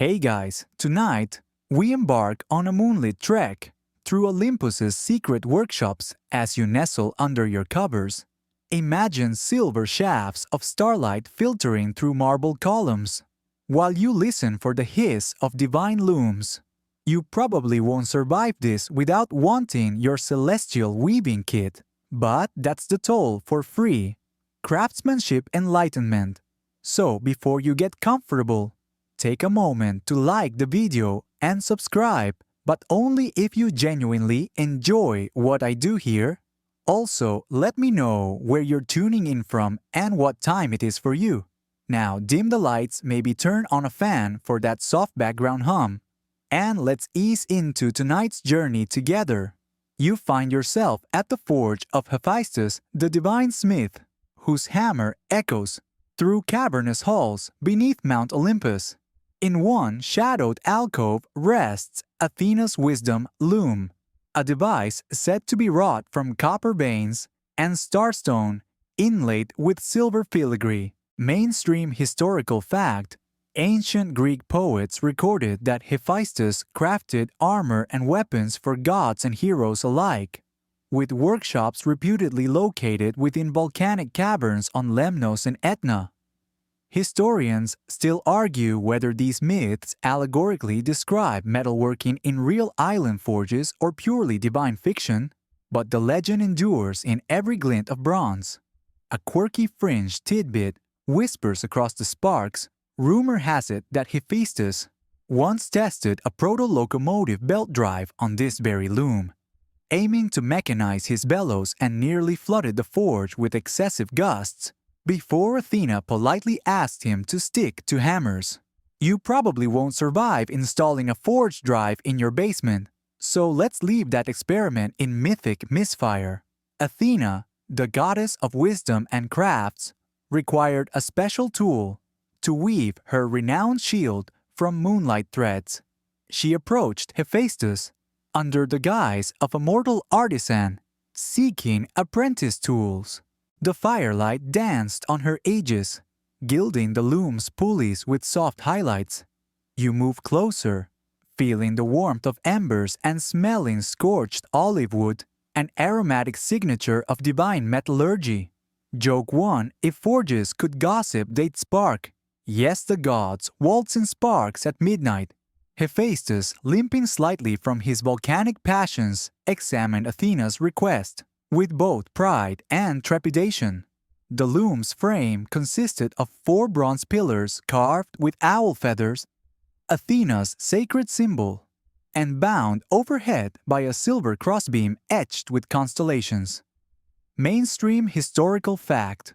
Hey guys, tonight we embark on a moonlit trek through Olympus's secret workshops as you nestle under your covers. Imagine silver shafts of starlight filtering through marble columns, while you listen for the hiss of divine looms. You probably won't survive this without wanting your celestial weaving kit, but that's the toll for free craftsmanship enlightenment. So before you get comfortable, take a moment to like the video and subscribe, but only if you genuinely enjoy what I do here. Also, let me know where you're tuning in from and what time it is for you. Now dim the lights, maybe turn on a fan for that soft background hum, and let's ease into tonight's journey together. You find yourself at the forge of Hephaestus, the divine smith, whose hammer echoes through cavernous halls beneath Mount Olympus. In one shadowed alcove rests Athena's wisdom loom, a device said to be wrought from copper veins and starstone inlaid with silver filigree. Mainstream historical fact: ancient Greek poets recorded that Hephaestus crafted armor and weapons for gods and heroes alike, with workshops reputedly located within volcanic caverns on Lemnos and Etna. Historians still argue whether these myths allegorically describe metalworking in real island forges or purely divine fiction, but the legend endures in every glint of bronze. A quirky fringe tidbit whispers across the sparks. Rumor has it that Hephaestus once tested a proto-locomotive belt drive on this very loom, aiming to mechanize his bellows, and nearly flooded the forge with excessive gusts before Athena politely asked him to stick to hammers. You probably won't survive installing a forge drive in your basement, so let's leave that experiment in mythic misfire. Athena, the goddess of wisdom and crafts, required a special tool to weave her renowned shield from moonlight threads. She approached Hephaestus under the guise of a mortal artisan, seeking apprentice tools. The firelight danced on her edges, gilding the loom's pulleys with soft highlights. You move closer, feeling the warmth of embers and smelling scorched olive wood, an aromatic signature of divine metallurgy. Joke 1: if forges could gossip, they'd spark. Yes, the gods waltz in sparks at midnight. Hephaestus, limping slightly from his volcanic passions, examined Athena's request with both pride and trepidation. The loom's frame consisted of 4 bronze pillars carved with owl feathers, Athena's sacred symbol, and bound overhead by a silver crossbeam etched with constellations. Mainstream historical fact: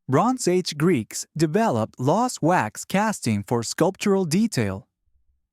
Bronze Age Greeks developed lost wax casting for sculptural detail,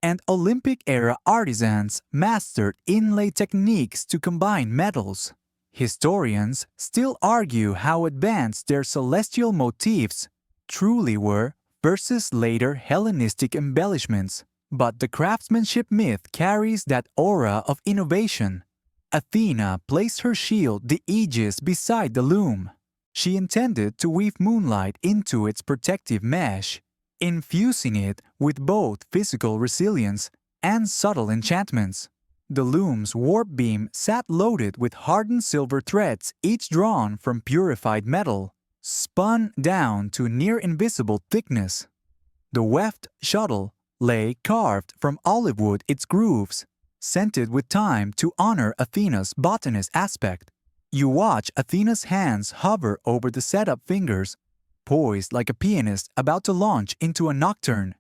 and Olympic-era artisans mastered inlay techniques to combine metals. Historians still argue how advanced their celestial motifs truly were versus later Hellenistic embellishments, but the craftsmanship myth carries that aura of innovation. Athena placed her shield, the aegis, beside the loom. She intended to weave moonlight into its protective mesh, infusing it with both physical resilience and subtle enchantments. The loom's warp beam sat loaded with hardened silver threads, each drawn from purified metal, spun down to near-invisible thickness. The weft shuttle lay carved from olive wood, its grooves scented with thyme to honor Athena's botanist aspect. You watch Athena's hands hover over the setup fingers, poised like a pianist about to launch into a nocturne,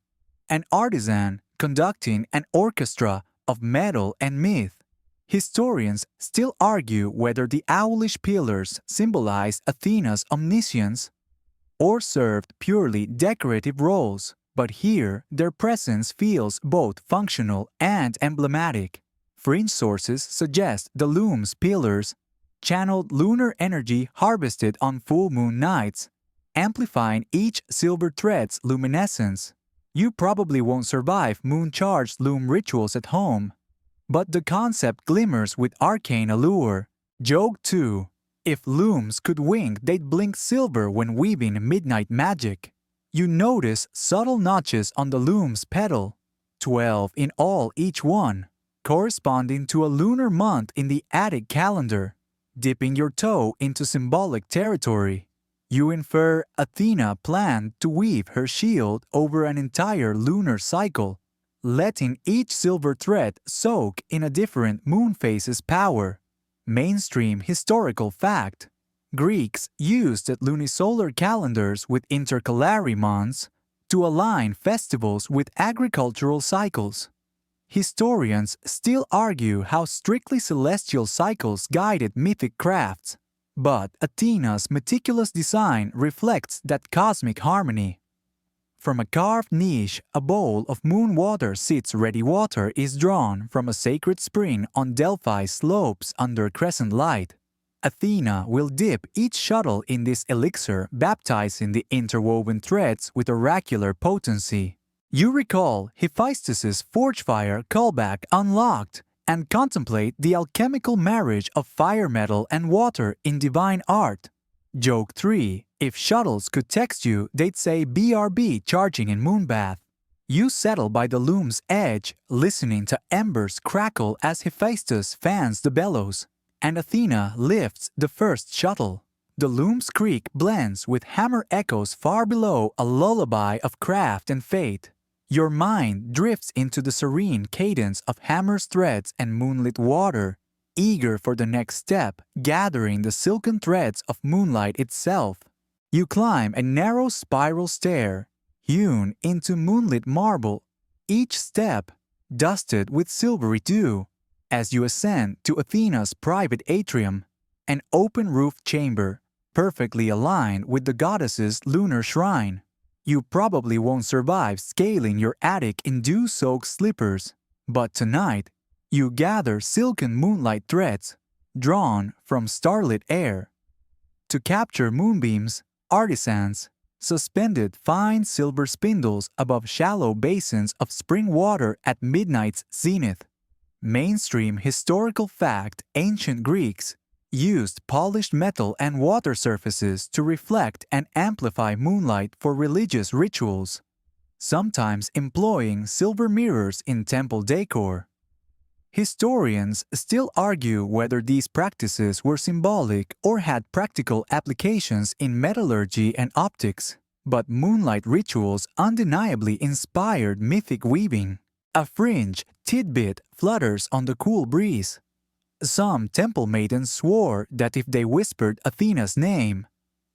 an artisan conducting an orchestra of metal and myth. Historians still argue whether the owlish pillars symbolize Athena's omniscience or served purely decorative roles, but here their presence feels both functional and emblematic. Fringe sources suggest the loom's pillars channeled lunar energy harvested on full moon nights, amplifying each silver thread's luminescence. You probably won't survive moon-charged loom rituals at home, but the concept glimmers with arcane allure. Joke 2: if looms could wink, they'd blink silver when weaving midnight magic. You notice subtle notches on the loom's pedal, 12 in all each one, corresponding to a lunar month in the Attic calendar. Dipping your toe into symbolic territory, you infer Athena planned to weave her shield over an entire lunar cycle, letting each silver thread soak in a different moon phase's power. Mainstream historical fact: Greeks used lunisolar calendars with intercalary months to align festivals with agricultural cycles. Historians still argue how strictly celestial cycles guided mythic crafts, but Athena's meticulous design reflects that cosmic harmony. From a carved niche, a bowl of moonwater sits ready. Water is drawn from a sacred spring on Delphi's slopes under crescent light. Athena will dip each shuttle in this elixir, baptizing the interwoven threads with oracular potency. You recall Hephaestus' forge fire callback unlocked and contemplate the alchemical marriage of fire metal and water in divine art. Joke 3. If shuttles could text you, they'd say BRB charging in moonbath. You settle by the loom's edge, listening to embers crackle as Hephaestus fans the bellows, and Athena lifts the first shuttle. The loom's creak blends with hammer echoes far below, a lullaby of craft and fate. Your mind drifts into the serene cadence of hammer's threads and moonlit water, eager for the next step, gathering the silken threads of moonlight itself. You climb a narrow spiral stair, hewn into moonlit marble, each step dusted with silvery dew. As you ascend to Athena's private atrium, an open-roofed chamber, perfectly aligned with the goddess's lunar shrine. You probably won't survive scaling your attic in dew-soaked slippers, but tonight, you gather silken moonlight threads, drawn from starlit air. To capture moonbeams, artisans suspended fine silver spindles above shallow basins of spring water at midnight's zenith. Mainstream historical fact: ancient Greeks used polished metal and water surfaces to reflect and amplify moonlight for religious rituals, sometimes employing silver mirrors in temple decor. Historians still argue whether these practices were symbolic or had practical applications in metallurgy and optics, but moonlight rituals undeniably inspired mythic weaving. A fringe tidbit flutters on the cool breeze. Some temple maidens swore that if they whispered Athena's name,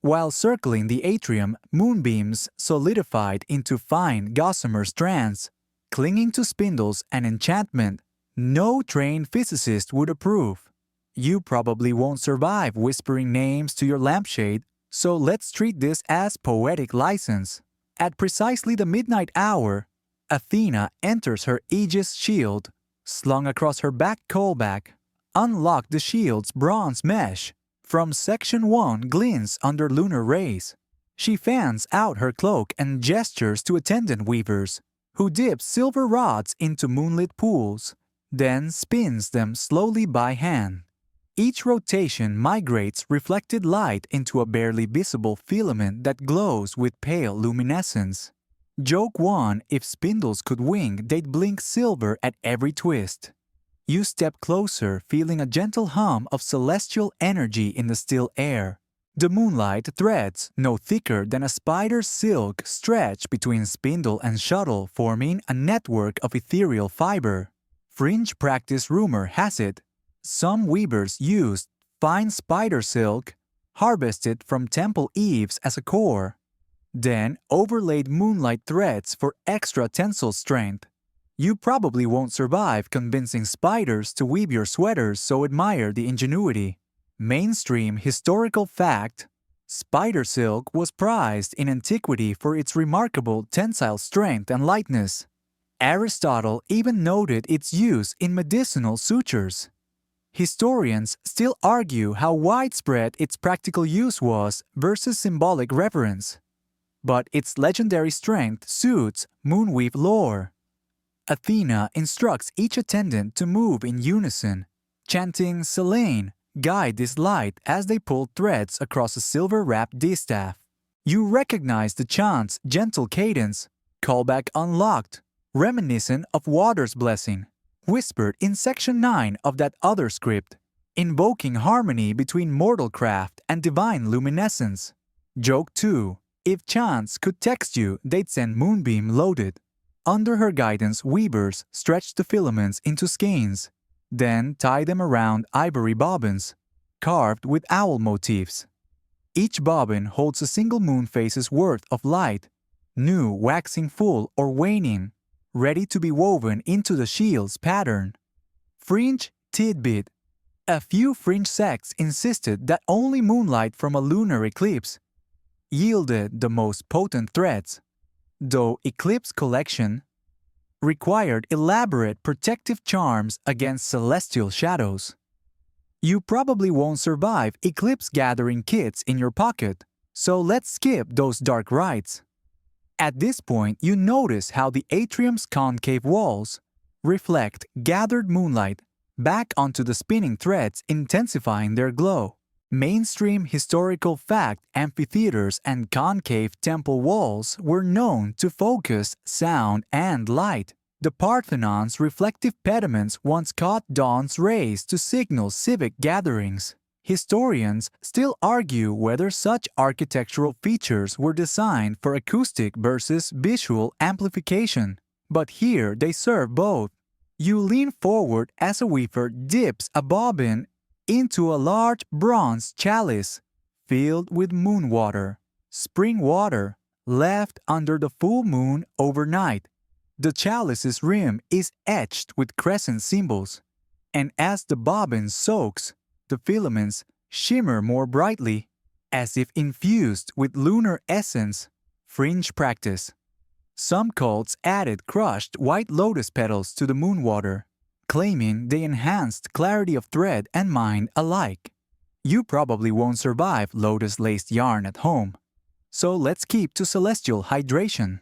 while circling the atrium, moonbeams solidified into fine gossamer strands, clinging to spindles, an enchantment no trained physicist would approve. You probably won't survive whispering names to your lampshade, so let's treat this as poetic license. At precisely the midnight hour, Athena enters her aegis shield, slung across her back callback. Unlock the shield's bronze mesh. From section 1 glints under lunar rays. She fans out her cloak and gestures to attendant weavers, who dip silver rods into moonlit pools, then spins them slowly by hand. Each rotation migrates reflected light into a barely visible filament that glows with pale luminescence. Joke 1: if spindles could wing, they'd blink silver at every twist. You step closer, feeling a gentle hum of celestial energy in the still air. The moonlight threads, no thicker than a spider's silk, stretch between spindle and shuttle, forming a network of ethereal fiber. Fringe practice rumor has it some weavers used fine spider silk, harvested from temple eaves as a core, then overlaid moonlight threads for extra tensile strength. You probably won't survive convincing spiders to weave your sweaters, so admire the ingenuity. Mainstream historical fact: spider silk was prized in antiquity for its remarkable tensile strength and lightness. Aristotle even noted its use in medicinal sutures. Historians still argue how widespread its practical use was versus symbolic reverence, but its legendary strength suits moonweave lore. Athena instructs each attendant to move in unison, chanting Selene, guide this light as they pull threads across a silver-wrapped distaff. You recognize the chant's gentle cadence, callback unlocked, reminiscent of water's blessing, whispered in section 9 of that other script, invoking harmony between mortal craft and divine luminescence. Joke 2. If chance could text you, they'd send moonbeam loaded. Under her guidance, weavers stretched the filaments into skeins, then tie them around ivory bobbins, carved with owl motifs. Each bobbin holds a single moon phase's worth of light, new waxing full or waning, ready to be woven into the shield's pattern. Fringe tidbit. A few fringe sects insisted that only moonlight from a lunar eclipse yielded the most potent threads, though eclipse collection required elaborate protective charms against celestial shadows. You probably won't survive eclipse gathering kits in your pocket, so let's skip those dark rites. At this point, you notice how the atrium's concave walls reflect gathered moonlight back onto the spinning threads, intensifying their glow. Mainstream historical fact amphitheaters and concave temple walls were known to focus sound and light. The Parthenon's reflective pediments once caught dawn's rays to signal civic gatherings. Historians still argue whether such architectural features were designed for acoustic versus visual amplification, but here they serve both. You lean forward as a weaver dips a bobbin into a large bronze chalice filled with moonwater, spring water, left under the full moon overnight. The chalice's rim is etched with crescent symbols, and as the bobbin soaks, the filaments shimmer more brightly, as if infused with lunar essence. Fringe practice. Some cults added crushed white lotus petals to the moonwater, claiming they enhanced clarity of thread and mind alike. You probably won't survive lotus-laced yarn at home, so let's keep to celestial hydration.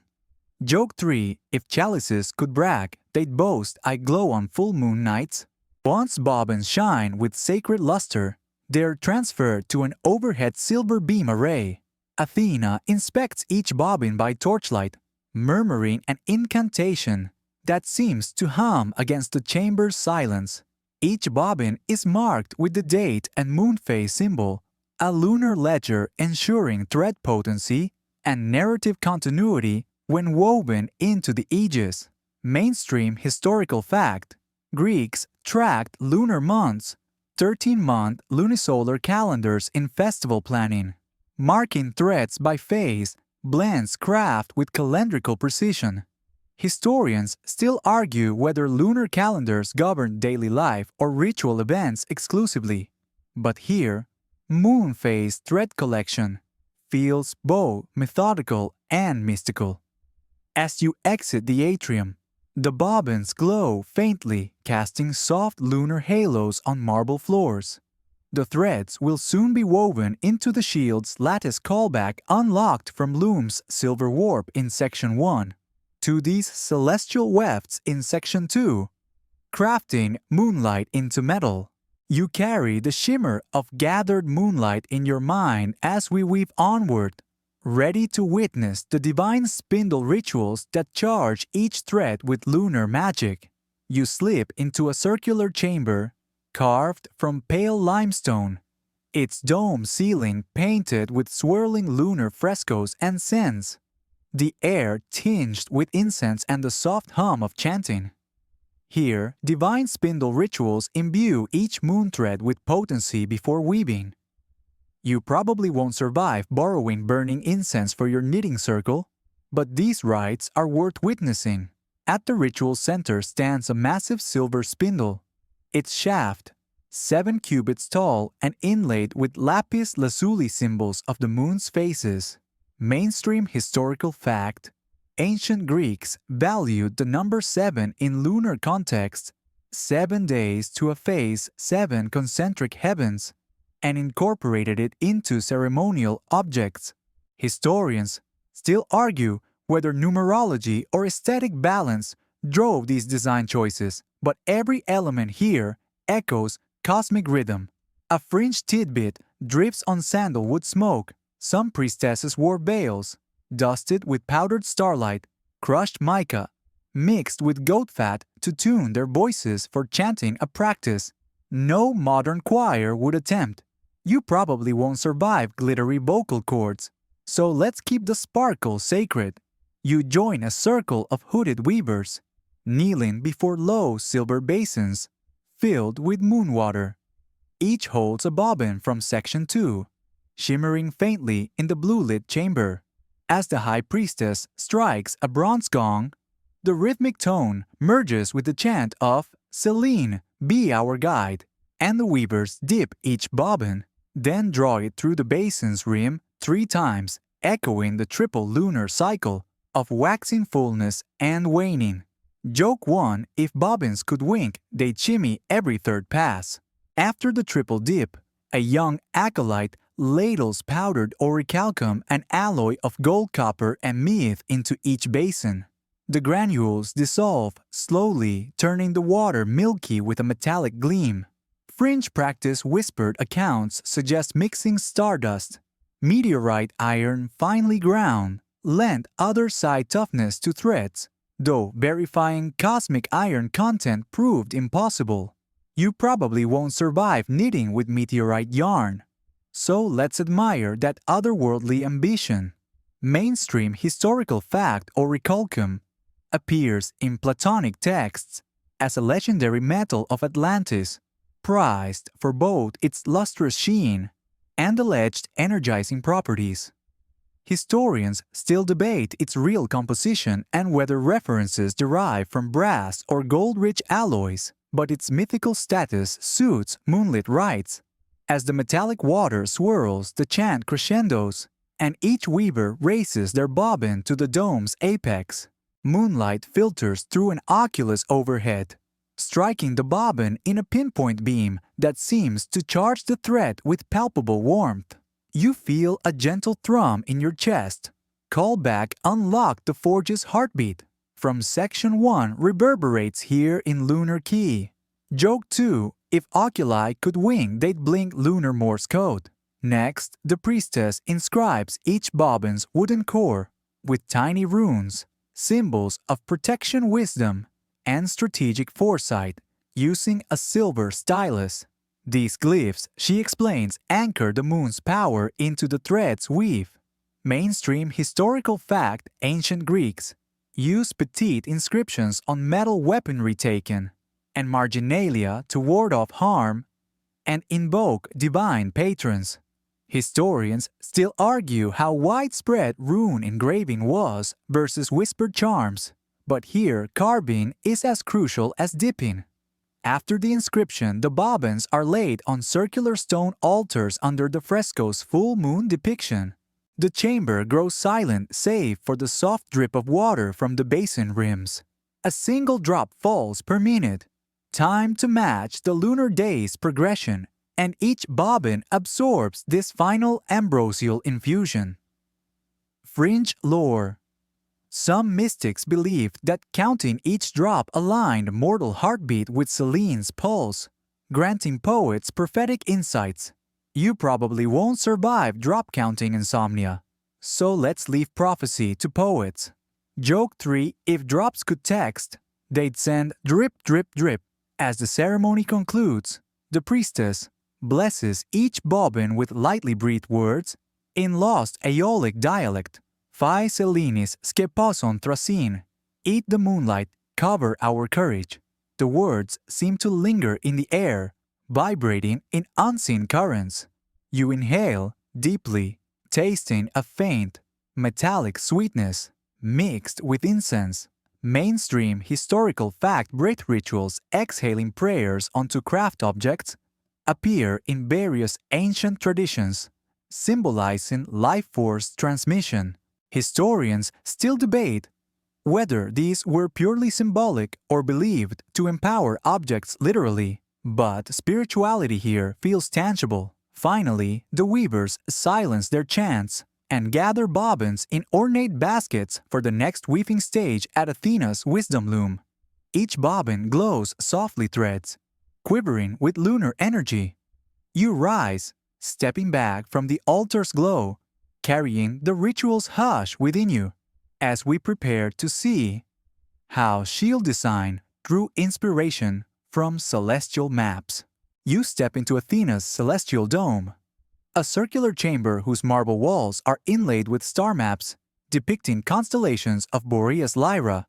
Joke 3. If chalices could brag, they'd boast I glow on full moon nights. Once bobbins shine with sacred luster, they're transferred to an overhead silver beam array. Athena inspects each bobbin by torchlight, murmuring an incantation that seems to hum against the chamber's silence. Each bobbin is marked with the date and moon phase symbol, a lunar ledger ensuring thread potency and narrative continuity when woven into the aegis. Mainstream historical fact. Greeks tracked lunar months, 13-month lunisolar calendars in festival planning. Marking threads by phase blends craft with calendrical precision. Historians still argue whether lunar calendars govern daily life or ritual events exclusively. But here, moon phase thread collection feels both methodical and mystical. As you exit the atrium, the bobbins glow faintly, casting soft lunar halos on marble floors. The threads will soon be woven into the shield's lattice callback unlocked from Loom's silver warp in Section 1 to these celestial wefts in Section 2. Crafting moonlight into metal. You carry the shimmer of gathered moonlight in your mind as we weave onward, ready to witness the divine spindle rituals that charge each thread with lunar magic. You slip into a circular chamber carved from pale limestone, its dome ceiling painted with swirling lunar frescoes and scents, the air tinged with incense and the soft hum of chanting. Here, divine spindle rituals imbue each moon thread with potency before weaving. You probably won't survive borrowing burning incense for your knitting circle, but these rites are worth witnessing. At the ritual center stands a massive silver spindle. Its shaft, 7 cubits tall and inlaid with lapis lazuli symbols of the moon's phases. Mainstream historical fact. Ancient Greeks valued the number 7 in lunar context, 7 days to a phase, 7 concentric heavens, and incorporated it into ceremonial objects. Historians still argue whether numerology or aesthetic balance drove these design choices, but every element here echoes cosmic rhythm. A fringe tidbit drifts on sandalwood smoke. Some priestesses wore veils, dusted with powdered starlight, crushed mica, mixed with goat fat to tune their voices for chanting, a practice no modern choir would attempt. You probably won't survive glittery vocal cords, so let's keep the sparkle sacred. You join a circle of hooded weavers, kneeling before low silver basins filled with moonwater. Each holds a bobbin from section 2, shimmering faintly in the blue-lit chamber. As the high priestess strikes a bronze gong, the rhythmic tone merges with the chant of "Selene, be our guide," and the weavers dip each bobbin, then draw it through the basin's rim 3 times, echoing the triple lunar cycle of waxing fullness and waning. Joke 1, if bobbins could wink, they'd shimmy every 3rd pass. After the triple dip, a young acolyte ladles powdered orichalcum, an alloy of gold, copper, and mead, into each basin. The granules dissolve slowly, turning the water milky with a metallic gleam. Fringe practice whispered accounts suggest mixing stardust, meteorite iron finely ground, lent other side toughness to threads, though verifying cosmic iron content proved impossible. You probably won't survive knitting with meteorite yarn. So let's admire that otherworldly ambition. Mainstream historical fact orichalcum appears in Platonic texts as a legendary metal of Atlantis, prized for both its lustrous sheen and alleged energizing properties. Historians still debate its real composition and whether references derive from brass or gold-rich alloys, but its mythical status suits moonlit rites. As the metallic water swirls, the chant crescendos, and each weaver races their bobbin to the dome's apex. Moonlight filters through an oculus overhead, striking the bobbin in a pinpoint beam that seems to charge the thread with palpable warmth. You feel a gentle thrum in your chest. Callback unlocked the forge's heartbeat. From section 1 reverberates here in lunar key. Joke 2, if oculi could wing, they'd blink lunar Morse code. Next, the priestess inscribes each bobbin's wooden core with tiny runes, symbols of protection, wisdom, and strategic foresight, using a silver stylus. These glyphs, she explains, anchor the moon's power into the thread's weave. Mainstream historical fact, ancient Greeks used petite inscriptions on metal weaponry taken, and marginalia to ward off harm and invoke divine patrons. Historians still argue how widespread rune engraving was versus whispered charms, but here carving is as crucial as dipping. After the inscription, the bobbins are laid on circular stone altars under the fresco's full moon depiction. The chamber grows silent save for the soft drip of water from the basin rims. A single drop falls per minute, time to match the lunar day's progression, and each bobbin absorbs this final ambrosial infusion. Fringe lore. Some mystics believed that counting each drop aligned mortal heartbeat with Selene's pulse, granting poets prophetic insights. You probably won't survive drop-counting insomnia, so let's leave prophecy to poets. Joke 3, if drops could text, they'd send drip, drip, drip. As the ceremony concludes, the priestess blesses each bobbin with lightly breathed words in lost Aeolic dialect. Phi Selenis skepason thrasin, eat the moonlight, cover our courage. The words seem to linger in the air, vibrating in unseen currents. You inhale deeply, tasting a faint, metallic sweetness mixed with incense. Mainstream historical fact breath rituals exhaling prayers onto craft objects appear in various ancient traditions, symbolizing life force transmission. Historians still debate whether these were purely symbolic or believed to empower objects literally, but spirituality here feels tangible. Finally, the weavers silence their chants and gather bobbins in ornate baskets for the next weaving stage at Athena's wisdom loom. Each bobbin glows softly threads, quivering with lunar energy. You rise, stepping back from the altar's glow, carrying the ritual's hush within you. As we prepare to see How shield design drew inspiration from celestial maps. You step into Athena's celestial dome, a circular chamber whose marble walls are inlaid with star maps depicting constellations of Boreas Lyra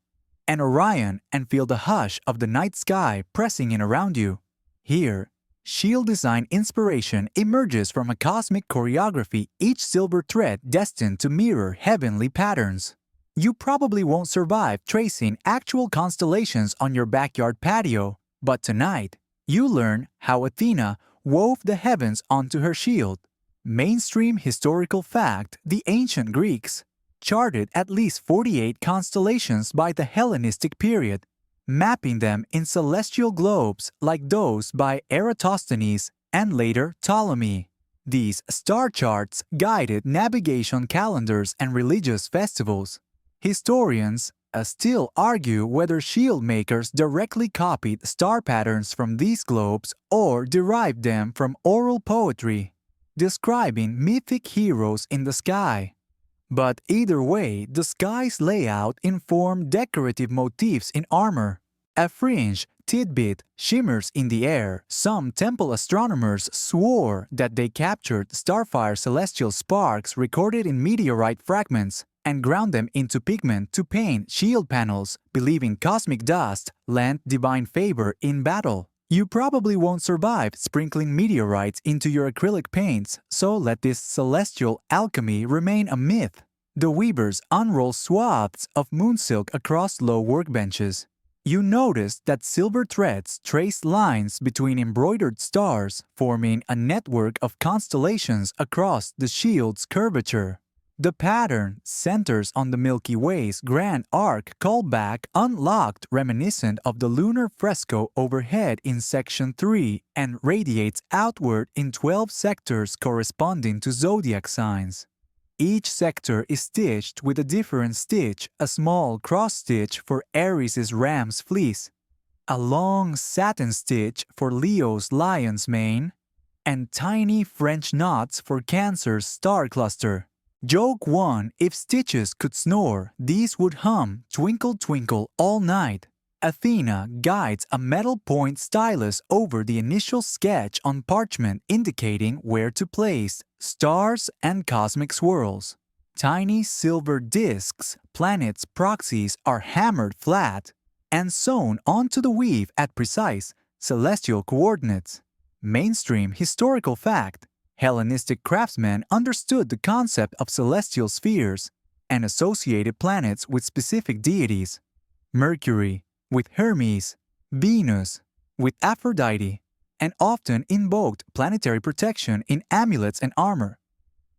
and Orion, and feel the hush of the night sky pressing in around you. Here, shield design inspiration emerges from a cosmic choreography, each silver thread destined to mirror heavenly patterns. You probably won't survive tracing actual constellations on your backyard patio, but tonight, you learn how Athena wove the heavens onto her shield. Mainstream historical fact: the ancient Greeks charted at least 48 constellations by the Hellenistic period, mapping them in celestial globes like those by Eratosthenes and later Ptolemy. These star charts guided navigation calendars and religious festivals. Historians still argue whether shield makers directly copied star patterns from these globes or derived them from oral poetry, describing mythic heroes in the sky. But either way, the sky's layout informed decorative motifs in armor. A fringe tidbit shimmers in the air. Some temple astronomers swore that they captured starfire celestial sparks recorded in meteorite fragments and ground them into pigment to paint shield panels, believing cosmic dust lent divine favor in battle. You probably won't survive sprinkling meteorites into your acrylic paints, so let this celestial alchemy remain a myth. The weavers unroll swaths of moonsilk across low workbenches. You notice that silver threads trace lines between embroidered stars, forming a network of constellations across the shield's curvature. The pattern centers on the Milky Way's grand arc, callback unlocked reminiscent of the lunar fresco overhead in Section 3, and radiates outward in 12 sectors corresponding to zodiac signs. Each sector is stitched with a different stitch: a small cross-stitch for Aries' ram's fleece, a long satin stitch for Leo's lion's mane, and tiny French knots for Cancer's star cluster. Joke 1: if stitches could snore, these would hum "Twinkle Twinkle" all night. Athena guides a metal point stylus over the initial sketch on parchment, indicating where to place stars and cosmic swirls. Tiny silver discs, planets' proxies, are hammered flat and sewn onto the weave at precise celestial coordinates. Mainstream historical fact: Hellenistic craftsmen understood the concept of celestial spheres and associated planets with specific deities. Mercury with Hermes, Venus with Aphrodite, and often invoked planetary protection in amulets and armor.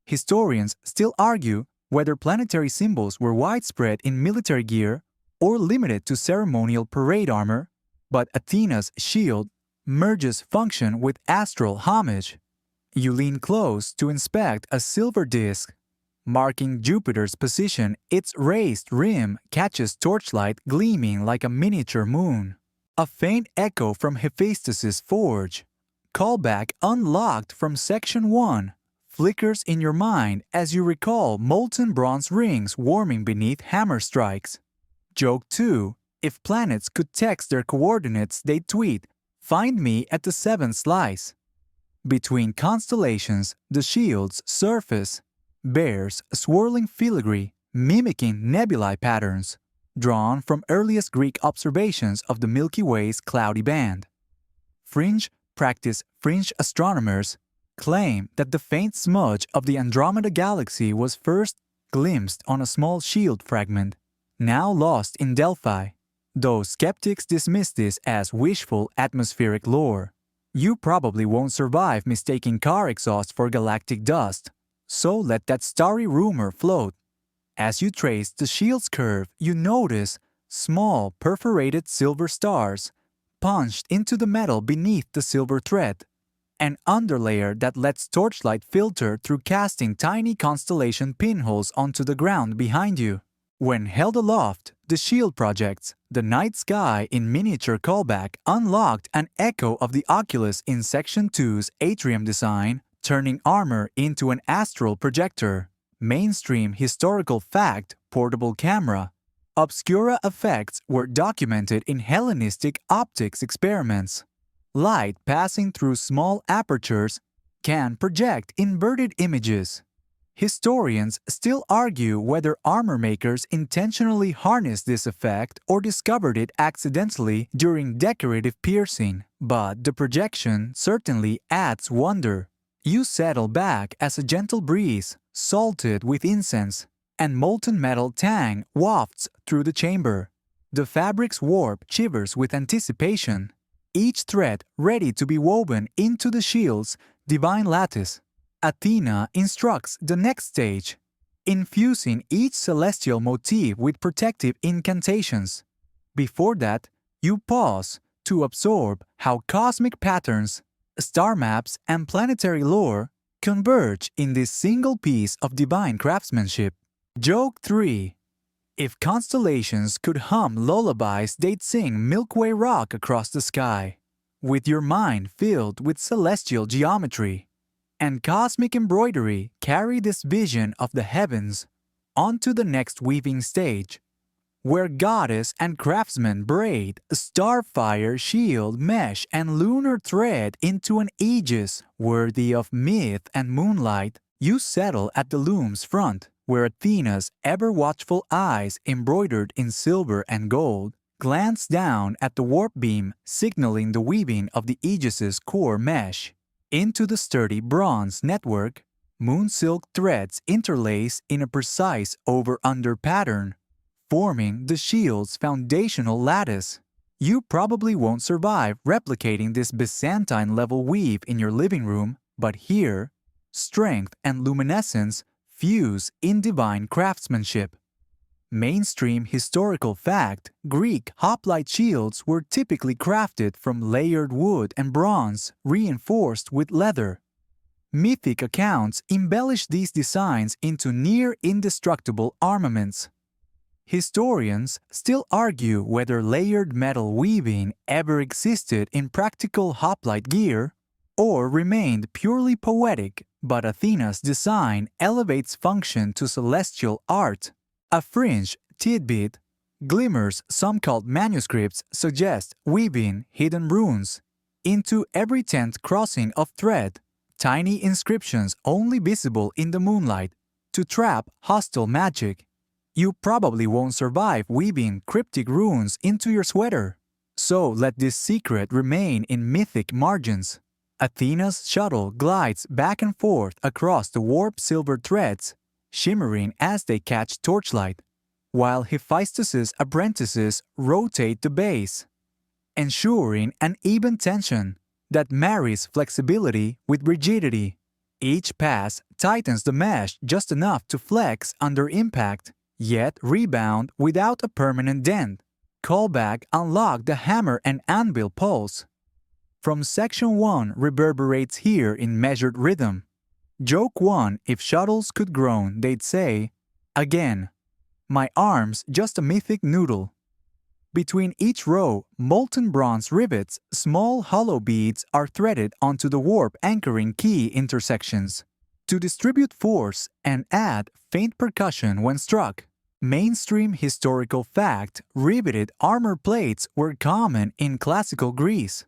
Historians still argue whether planetary symbols were widespread in military gear or limited to ceremonial parade armor, but Athena's shield merges function with astral homage. You lean close to inspect a silver disk, marking Jupiter's position. Its raised rim catches torchlight gleaming like a miniature moon. A faint echo from Hephaestus' forge, callback unlocked from Section 1, flickers in your mind as you recall molten bronze rings warming beneath hammer strikes. Joke 2: if planets could text their coordinates, they'd tweet, "Find me at the 7th slice." Between constellations, the shield's surface bears a swirling filigree mimicking nebulae patterns, drawn from earliest Greek observations of the Milky Way's cloudy band. Fringe astronomers claim that the faint smudge of the Andromeda Galaxy was first glimpsed on a small shield fragment, now lost in Delphi, though skeptics dismiss this as wishful atmospheric lore. You probably won't survive mistaking car exhaust for galactic dust, so let that starry rumor float. As you trace the shield's curve, you notice small perforated silver stars punched into the metal beneath the silver thread, an underlayer that lets torchlight filter through, casting tiny constellation pinholes onto the ground behind you. When held aloft, the shield projects the night sky in miniature, callback unlocked an echo of the Oculus in Section 2's atrium design, turning armor into an astral projector. Mainstream historical fact: portable camera. Obscura effects were documented in Hellenistic optics experiments. Light passing through small apertures can project inverted images. Historians still argue whether armor makers intentionally harnessed this effect or discovered it accidentally during decorative piercing, but the projection certainly adds wonder. You settle back as a gentle breeze, salted with incense, and molten metal tang wafts through the chamber. The fabric's warp shivers with anticipation, each thread ready to be woven into the shield's divine lattice. Athena instructs the next stage, infusing each celestial motif with protective incantations. Before that, you pause to absorb how cosmic patterns, star maps, and planetary lore converge in this single piece of divine craftsmanship. Joke 3. If constellations could hum lullabies, they'd sing Milky Way rock across the sky, with your mind filled with celestial geometry and cosmic embroidery. Carry this vision of the heavens onto the next weaving stage, where goddess and craftsman braid starfire, shield, mesh, and lunar thread into an aegis worthy of myth and moonlight. You settle at the loom's front, where Athena's ever-watchful eyes, embroidered in silver and gold, glance down at the warp beam, signaling the weaving of the aegis's core mesh. Into the sturdy bronze network, moon silk threads interlace in a precise over-under pattern, forming the shield's foundational lattice. You probably won't survive replicating this Byzantine-level weave in your living room, but here, strength and luminescence fuse in divine craftsmanship. Mainstream historical fact: Greek hoplite shields were typically crafted from layered wood and bronze reinforced with leather. Mythic accounts embellish these designs into near-indestructible armaments. Historians still argue whether layered metal weaving ever existed in practical hoplite gear or remained purely poetic, but Athena's design elevates function to celestial art. A fringe tidbit: glimmers some cult manuscripts suggest weaving hidden runes into every 10th crossing of thread, tiny inscriptions only visible in the moonlight, to trap hostile magic. You probably won't survive weaving cryptic runes into your sweater, so let this secret remain in mythic margins. Athena's shuttle glides back and forth across the warped silver threads, shimmering as they catch torchlight, while Hephaestus's apprentices rotate the base, ensuring an even tension that marries flexibility with rigidity. Each pass tightens the mesh just enough to flex under impact, yet rebound without a permanent dent. Callback unlock the hammer and anvil pulse. From Section 1 reverberates here in measured rhythm. Joke 1: if shuttles could groan, they'd say, again, my arm's just a mythic noodle. Between each row, molten bronze rivets, small hollow beads are threaded onto the warp anchoring key intersections to distribute force and add faint percussion when struck. Mainstream historical fact: riveted armor plates were common in classical Greece,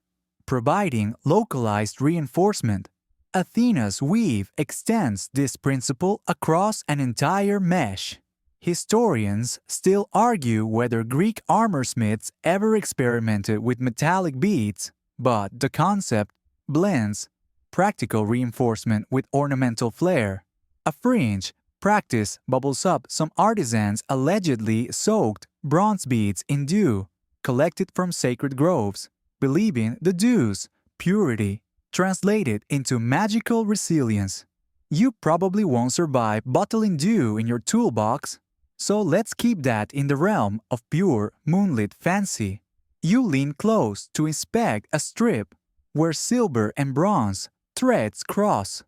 providing localized reinforcement. Athena's weave extends this principle across an entire mesh. Historians still argue whether Greek armorsmiths ever experimented with metallic beads, but the concept blends practical reinforcement with ornamental flair. A fringe practice bubbles up some artisans allegedly soaked bronze beads in dew, collected from sacred groves, believing the dew's purity translated into magical resilience. You probably won't survive bottling dew in your toolbox, so let's keep that in the realm of pure moonlit fancy. You lean close to inspect a strip where silver and bronze threads cross.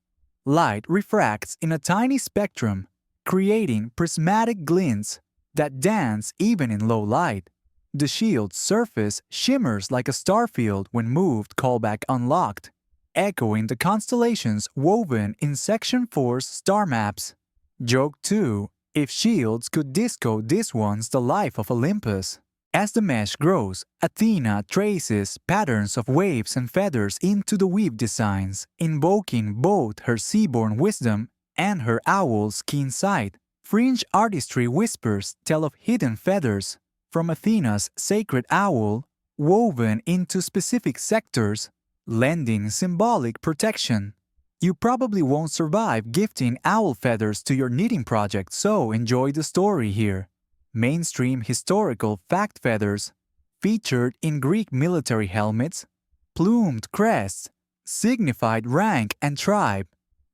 Light refracts in a tiny spectrum, creating prismatic glints that dance even in low light. The shield's surface shimmers like a starfield when moved. Callback unlocked, echoing the constellations woven in Section 4's star maps. Joke 2: If shields could disco, this one's the life of Olympus. As the mesh grows, Athena traces patterns of waves and feathers into the weave designs, invoking both her seaborn wisdom and her owl's keen sight. Fringe artistry whispers tell of hidden feathers, from Athena's sacred owl, woven into specific sectors, lending symbolic protection. You probably won't survive gifting owl feathers to your knitting project, so enjoy the story here. Mainstream historical fact feathers, featured in Greek military helmets, plumed crests, signified rank and tribe,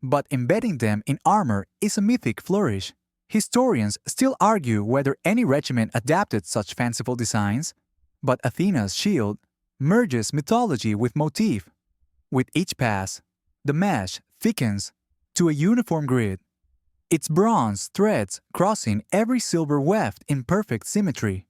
but embedding them in armor is a mythic flourish. Historians still argue whether any regiment adapted such fanciful designs, but Athena's shield merges mythology with motif. With each pass, the mesh thickens to a uniform grid, its bronze threads crossing every silver weft in perfect symmetry.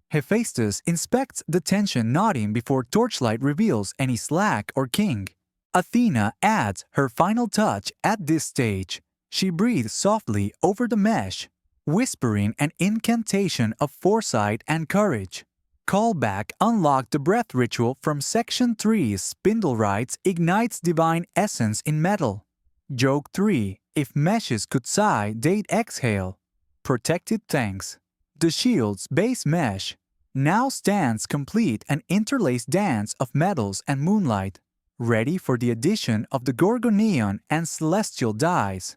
Hephaestus inspects the tension knotting before torchlight reveals any slack or kink. Athena adds her final touch at this stage. She breathes softly over the mesh, whispering an incantation of foresight and courage. Callback unlocked the breath ritual from Section 3's Spindle Rites ignites divine essence in metal. Joke 3. If meshes could sigh, they'd exhale. Protected thanks. The shield's base mesh now stands complete, an interlaced dance of metals and moonlight, ready for the addition of the gorgoneon and celestial dyes.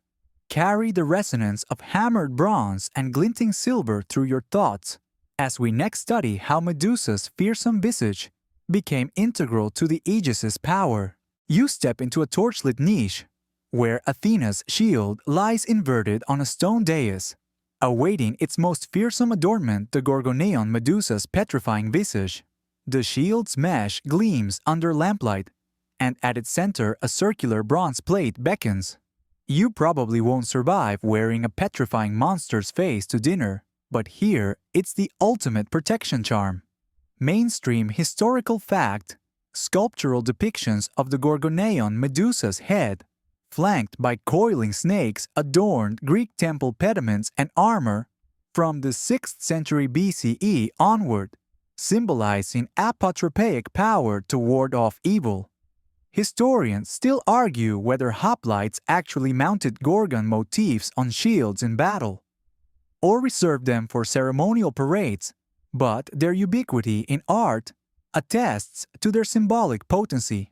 Carry the resonance of hammered bronze and glinting silver through your thoughts as we next study how Medusa's fearsome visage became integral to the Aegis's power. You step into a torchlit niche, where Athena's shield lies inverted on a stone dais, awaiting its most fearsome adornment, the gorgoneon Medusa's petrifying visage. The shield's mesh gleams under lamplight, and at its center a circular bronze plate beckons. You probably won't survive wearing a petrifying monster's face to dinner, but here it's the ultimate protection charm. Mainstream historical fact, sculptural depictions of the gorgoneon Medusa's head, flanked by coiling snakes, adorned Greek temple pediments and armor from the 6th century BCE onward, symbolizing apotropaic power to ward off evil. Historians still argue whether hoplites actually mounted Gorgon motifs on shields in battle, or reserved them for ceremonial parades, but their ubiquity in art attests to their symbolic potency.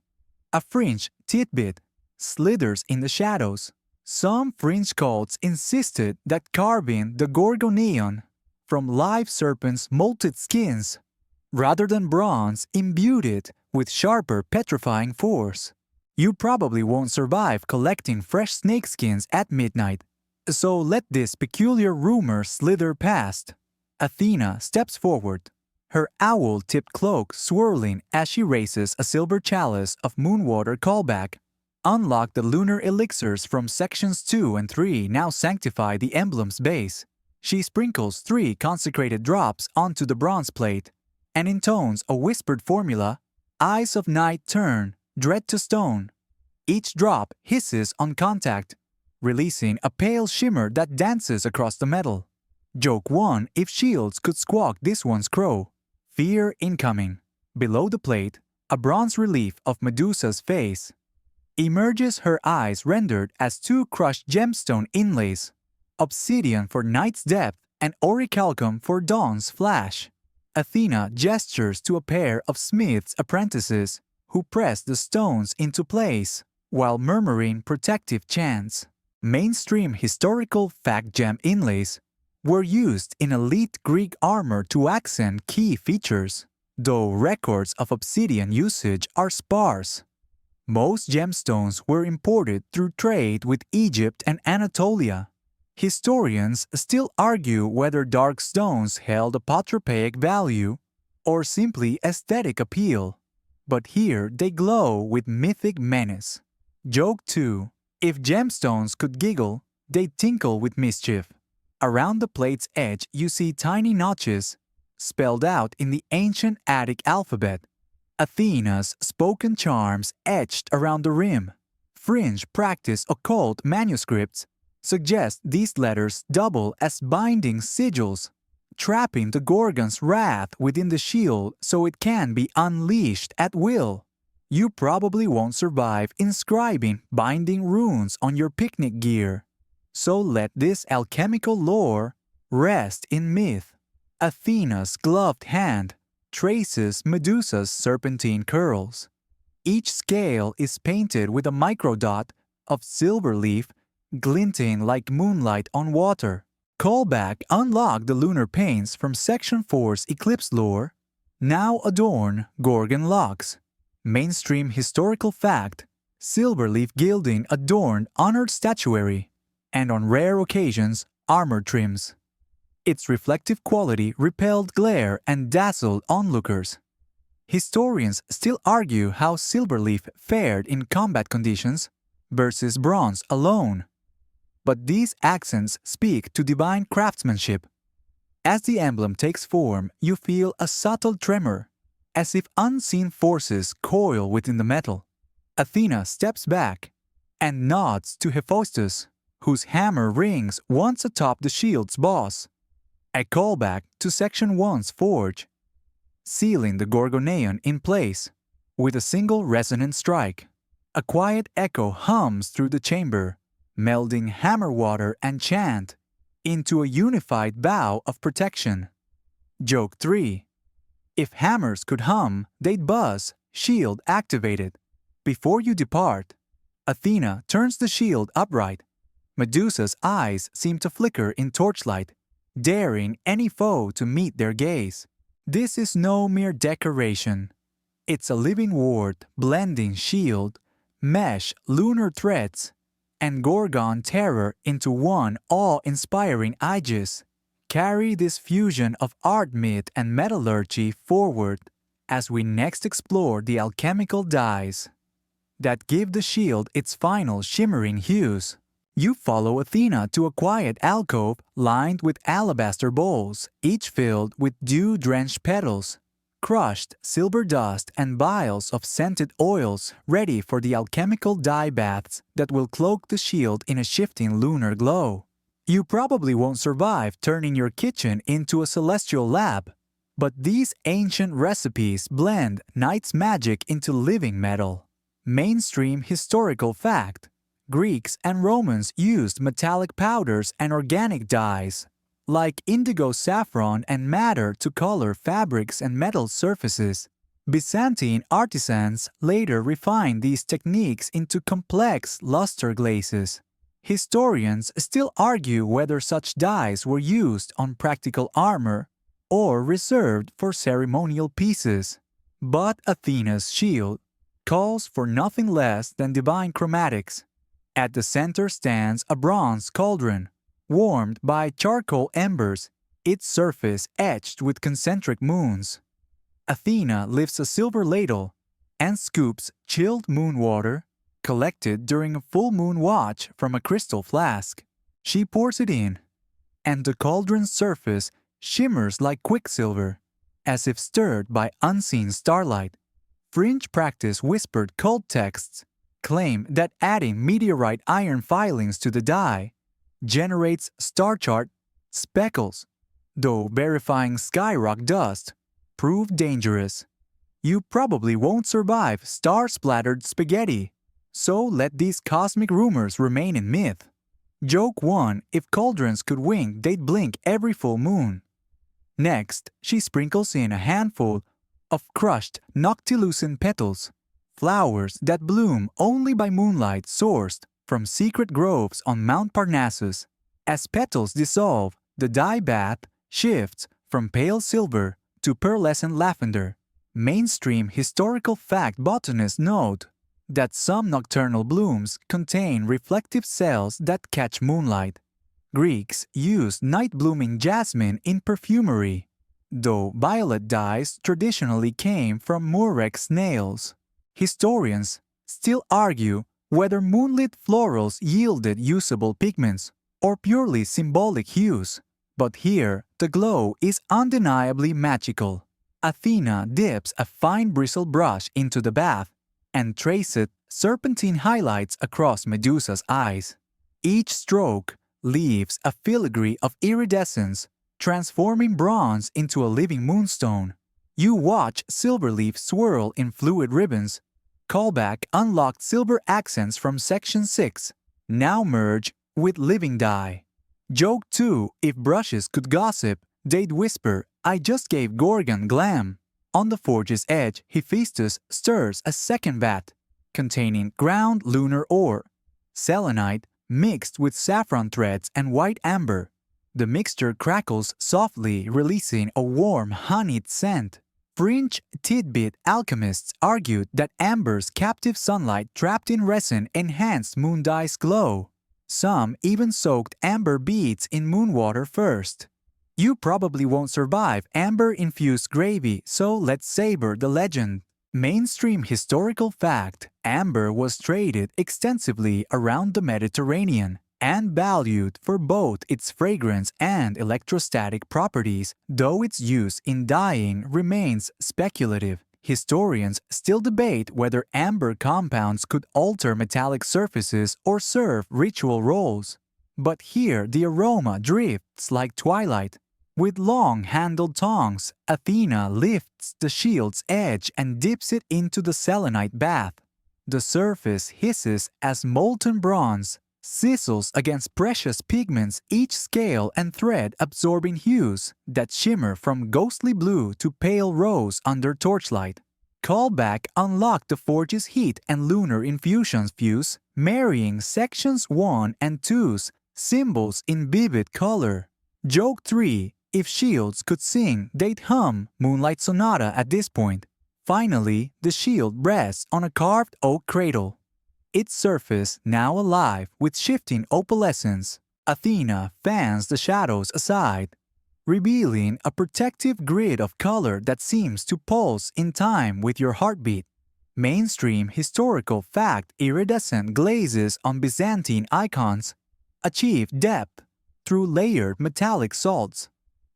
A fringe tidbit slithers in the shadows. Some fringe cults insisted that carving the gorgoneon from live serpents' molted skins rather than bronze imbued it with sharper petrifying force. You probably won't survive collecting fresh snakeskins at midnight, so let this peculiar rumor slither past. Athena steps forward, her owl-tipped cloak swirling as she raises a silver chalice of moonwater callback. Unlock the lunar elixirs from sections 2 and 3 now sanctify the emblem's base. She sprinkles 3 consecrated drops onto the bronze plate and intones a whispered formula, eyes of night turn, dread to stone. Each drop hisses on contact, releasing a pale shimmer that dances across the metal. Joke 1. If shields could squawk, this one's crow. Fear incoming. Below the plate, a bronze relief of Medusa's face emerges, her eyes rendered as 2 crushed gemstone inlays, obsidian for night's depth and orichalcum for dawn's flash. Athena gestures to a pair of smith's apprentices who press the stones into place while murmuring protective chants. Mainstream historical fact gem inlays were used in elite Greek armor to accent key features, though records of obsidian usage are sparse. Most gemstones were imported through trade with Egypt and Anatolia. Historians still argue whether dark stones held apotropaic value or simply aesthetic appeal, but here they glow with mythic menace. Joke 2. If gemstones could giggle, they'd tinkle with mischief. Around the plate's edge you see tiny notches, spelled out in the ancient Attic alphabet. Athena's spoken charms etched around the rim. Fringe practice occult manuscripts suggests these letters double as binding sigils, trapping the Gorgon's wrath within the shield so it can be unleashed at will. You probably won't survive inscribing binding runes on your picnic gear. So let this alchemical lore rest in myth. Athena's gloved hand traces Medusa's serpentine curls. Each scale is painted with a microdot of silver leaf glinting like moonlight on water. Callback unlock the lunar paints from Section 4's Eclipse lore. Now adorn Gorgon locks. Mainstream historical fact: silver leaf gilding adorned honored statuary, and on rare occasions, armor trims. Its reflective quality repelled glare and dazzled onlookers. Historians still argue how silver leaf fared in combat conditions versus bronze alone. But these accents speak to divine craftsmanship. As the emblem takes form, you feel a subtle tremor, as if unseen forces coil within the metal. Athena steps back and nods to Hephaestus, whose hammer rings once atop the shield's boss. A callback to Section 1's forge, sealing the Gorgoneon in place with a single resonant strike. A quiet echo hums through the chamber, melding hammer water and chant into a unified vow of protection. Joke 3. If hammers could hum, they'd buzz, shield activated. Before you depart, Athena turns the shield upright. Medusa's eyes seem to flicker in torchlight, daring any foe to meet their gaze. This is no mere decoration. It's a living ward blending shield, mesh, lunar threads, and Gorgon terror into one awe-inspiring aegis. Carry this fusion of art myth and metallurgy forward as we next explore the alchemical dyes that give the shield its final shimmering hues. You follow Athena to a quiet alcove lined with alabaster bowls, each filled with dew-drenched petals, crushed silver dust and vials of scented oils ready for the alchemical dye baths that will cloak the shield in a shifting lunar glow. You probably won't survive turning your kitchen into a celestial lab, but these ancient recipes blend night's magic into living metal. Mainstream historical fact: Greeks and Romans used metallic powders and organic dyes, like indigo saffron and madder, to color fabrics and metal surfaces. Byzantine artisans later refined these techniques into complex luster glazes. Historians still argue whether such dyes were used on practical armor or reserved for ceremonial pieces. But Athena's shield calls for nothing less than divine chromatics. At the center stands a bronze cauldron, warmed by charcoal embers, its surface etched with concentric moons. Athena lifts a silver ladle and scoops chilled moonwater, collected during a full moon watch, from a crystal flask. She pours it in, and the cauldron's surface shimmers like quicksilver, as if stirred by unseen starlight. Fringe practice whispered cult texts claim that adding meteorite iron filings to the dye generates star chart speckles, though verifying skyrock dust proved dangerous. You probably won't survive star-splattered spaghetti, so let these cosmic rumors remain in myth. Joke 1: if cauldrons could wink, they'd blink every full moon. Next, she sprinkles in a handful of crushed noctilucent petals, flowers that bloom only by moonlight sourced from secret groves on Mount Parnassus. As petals dissolve, the dye bath shifts from pale silver to pearlescent lavender. Mainstream historical fact botanists note that some nocturnal blooms contain reflective cells that catch moonlight. Greeks used night-blooming jasmine in perfumery, though violet dyes traditionally came from murex snails. Historians still argue whether moonlit florals yielded usable pigments or purely symbolic hues, but here the glow is undeniably magical. Athena dips a fine bristle brush into the bath and traces serpentine highlights across Medusa's eyes. Each stroke leaves a filigree of iridescence, transforming bronze into a living moonstone. You watch silver leaf swirl in fluid ribbons. Callback unlocked silver accents from Section 6. Now merge with living dye. Joke 2. If brushes could gossip, they'd whisper, I just gave Gorgon glam. On the forge's edge, Hephaestus stirs a second vat, containing ground lunar ore, selenite mixed with saffron threads and white amber. The mixture crackles softly, releasing a warm, honeyed scent. Fringe tidbit alchemists argued that amber's captive sunlight trapped in resin enhanced moon dye's glow. Some even soaked amber beads in moonwater first. You probably won't survive amber-infused gravy, so let's savor the legend. Mainstream historical fact: amber was traded extensively around the Mediterranean and valued for both its fragrance and electrostatic properties, though its use in dyeing remains speculative. Historians still debate whether amber compounds could alter metallic surfaces or serve ritual roles. But here the aroma drifts like twilight. With long-handled tongs, Athena lifts the shield's edge and dips it into the selenite bath. The surface hisses as molten bronze sizzles against precious pigments, each scale and thread absorbing hues that shimmer from ghostly blue to pale rose under torchlight. Callback unlocked the forge's heat and lunar infusions fuse, marrying sections 1 and 2's symbols in vivid color. Joke 3. If shields could sing, they'd hum Moonlight Sonata at this point. Finally, the shield rests on a carved oak cradle, its surface now alive with shifting opalescence. Athena fans the shadows aside, revealing a protective grid of color that seems to pulse in time with your heartbeat. Mainstream historical fact: iridescent glazes on Byzantine icons achieve depth through layered metallic salts.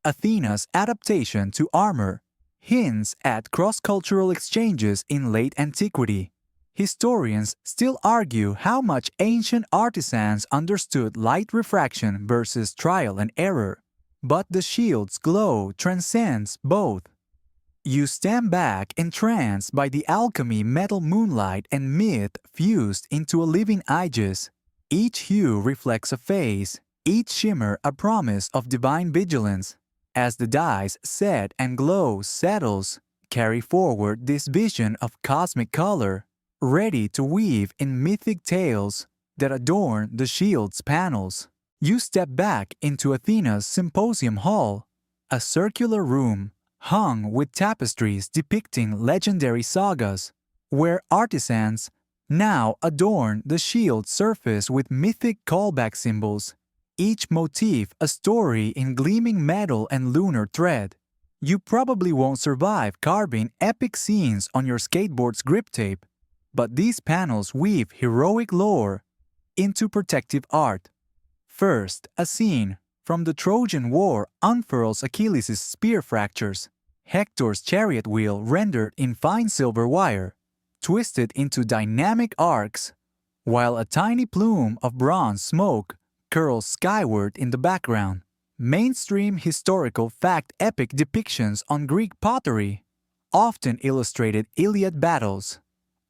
Athena's adaptation to armor hints at cross-cultural exchanges in late antiquity. Historians still argue how much ancient artisans understood light refraction versus trial and error, but the shield's glow transcends both. You stand back entranced by the alchemy, metal, moonlight, and myth fused into a living aegis. Each hue reflects a phase, each shimmer a promise of divine vigilance. As the dyes set and glow settles, carry forward this vision of cosmic color, ready to weave in mythic tales that adorn the shield's panels. You step back into Athena's symposium hall, a circular room hung with tapestries depicting legendary sagas, where artisans now adorn the shield's surface with mythic callback symbols, each motif a story in gleaming metal and lunar thread. You probably won't survive carving epic scenes on your skateboard's grip tape, but these panels weave heroic lore into protective art. First, a scene from the Trojan War unfurls Achilles' spear fractures. Hector's chariot wheel, rendered in fine silver wire, twisted into dynamic arcs, while a tiny plume of bronze smoke curls skyward in the background. Mainstream historical fact: epic depictions on Greek pottery often illustrated Iliad battles.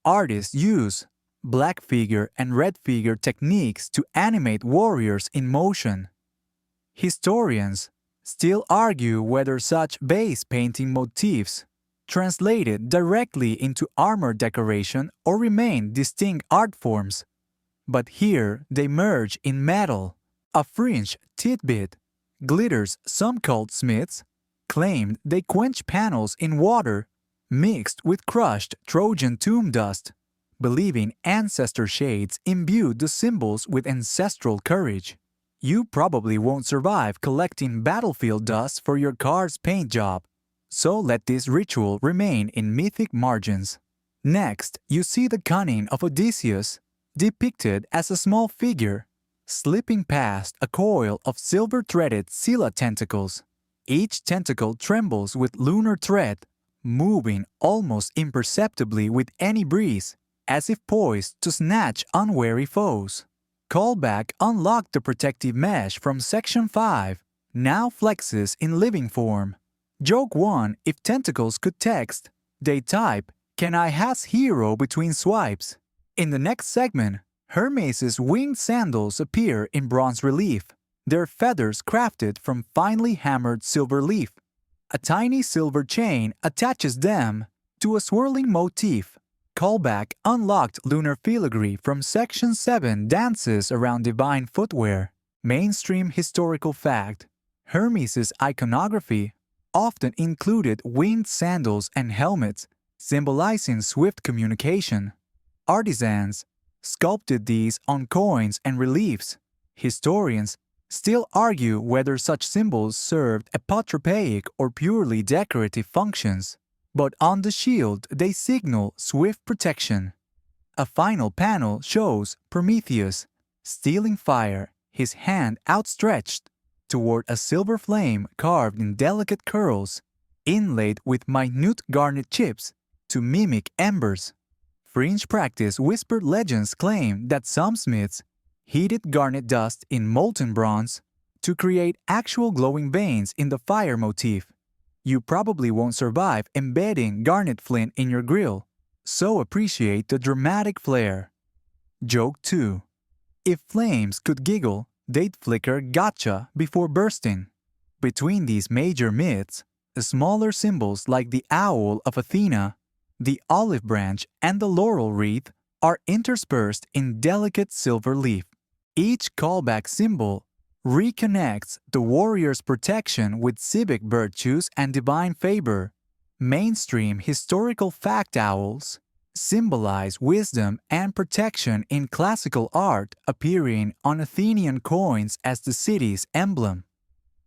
Artists use black figure and red figure techniques to animate warriors in motion. Historians still argue whether such base painting motifs translated directly into armor decoration or remain distinct art forms. But here they merge in metal. A fringe tidbit: glitters. Some goldsmiths claimed they quench panels in water mixed with crushed Trojan tomb dust, believing ancestor shades imbued the symbols with ancestral courage. You probably won't survive collecting battlefield dust for your car's paint job, so let this ritual remain in mythic margins. Next, you see the cunning of Odysseus, depicted as a small figure, slipping past a coil of silver-threaded Scylla tentacles. Each tentacle trembles with lunar thread, moving almost imperceptibly with any breeze, as if poised to snatch unwary foes. Callback unlocked the protective mesh from Section 5, now flexes in living form. Joke 1. If tentacles could text, they type, "Can I has hero between swipes?" In the next segment, Hermes' winged sandals appear in bronze relief, their feathers crafted from finely hammered silver leaf. A tiny silver chain attaches them to a swirling motif. Callback unlocked lunar filigree from Section 7 dances around divine footwear. Mainstream historical fact. Hermes' iconography often included winged sandals and helmets, symbolizing swift communication. Artisans sculpted these on coins and reliefs. Historians still argue whether such symbols served apotropaic or purely decorative functions, but on the shield they signal swift protection. A final panel shows Prometheus stealing fire, his hand outstretched toward a silver flame carved in delicate curls, inlaid with minute garnet chips to mimic embers. Fringe practice whispered legends claim that some smiths heated garnet dust in molten bronze to create actual glowing veins in the fire motif. You probably won't survive embedding garnet flint in your grill, so appreciate the dramatic flair. Joke 2. If flames could giggle, they'd flicker gotcha before bursting. Between these major myths, the smaller symbols like the owl of Athena, the olive branch, and the laurel wreath are interspersed in delicate silver leaf. Each callback symbol reconnects the warrior's protection with civic virtues and divine favor. Mainstream historical fact owls symbolize wisdom and protection in classical art, appearing on Athenian coins as the city's emblem.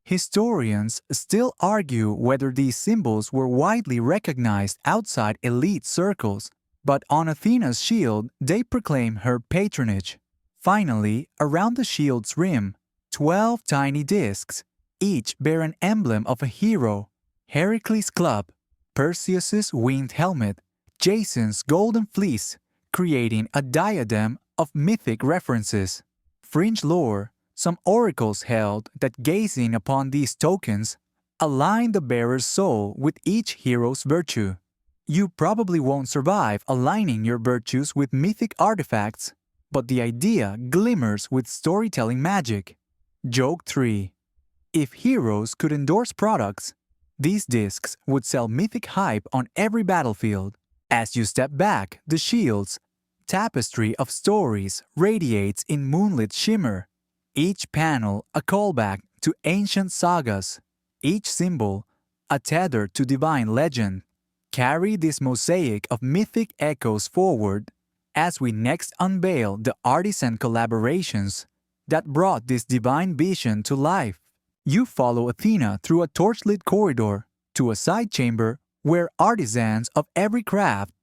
Historians still argue whether these symbols were widely recognized outside elite circles, but on Athena's shield they proclaim her patronage. Finally, around the shield's rim, 12 tiny discs, each bear an emblem of a hero: Heracles' club, Perseus' winged helmet, Jason's golden fleece, creating a diadem of mythic references. Fringe lore: some oracles held that gazing upon these tokens align the bearer's soul with each hero's virtue. You probably won't survive aligning your virtues with mythic artifacts, but the idea glimmers with storytelling magic. Joke 3. If heroes could endorse products, these discs would sell mythic hype on every battlefield. As you step back, the shield's tapestry of stories radiates in moonlit shimmer, each panel a callback to ancient sagas, each symbol a tether to divine legend. Carry this mosaic of mythic echoes forward as we next unveil the artisan collaborations that brought this divine vision to life. You follow Athena through a torchlit corridor to a side chamber where artisans of every craft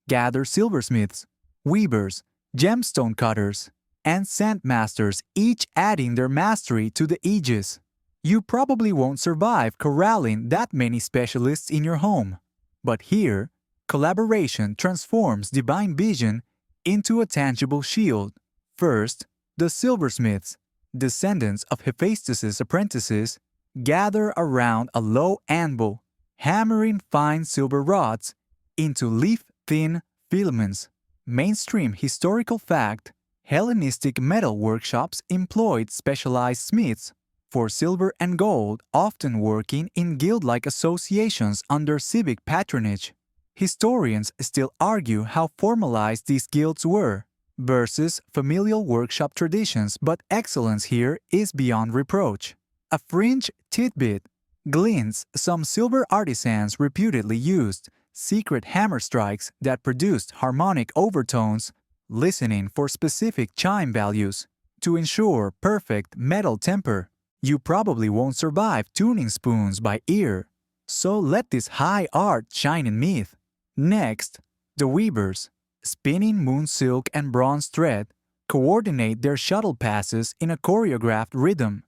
gather: silversmiths, weavers, gemstone cutters, and sandmasters, each adding their mastery to the aegis. You probably won't survive corralling that many specialists in your home, but here, collaboration transforms divine vision into a tangible shield. First, the silversmiths, descendants of Hephaestus' apprentices, gather around a low anvil, hammering fine silver rods into leaf-thin filaments. Mainstream historical fact: Hellenistic metal workshops employed specialized smiths for silver and gold, often working in guild-like associations under civic patronage. Historians still argue how formalized these guilds were versus familial workshop traditions, but excellence here is beyond reproach. A fringe tidbit glints: some silver artisans reputedly used secret hammer strikes that produced harmonic overtones, listening for specific chime values to ensure perfect metal temper. You probably won't survive tuning spoons by ear, so let this high art shine in myth. Next, the weavers, spinning moon silk and bronze thread, coordinate their shuttle passes in a choreographed rhythm.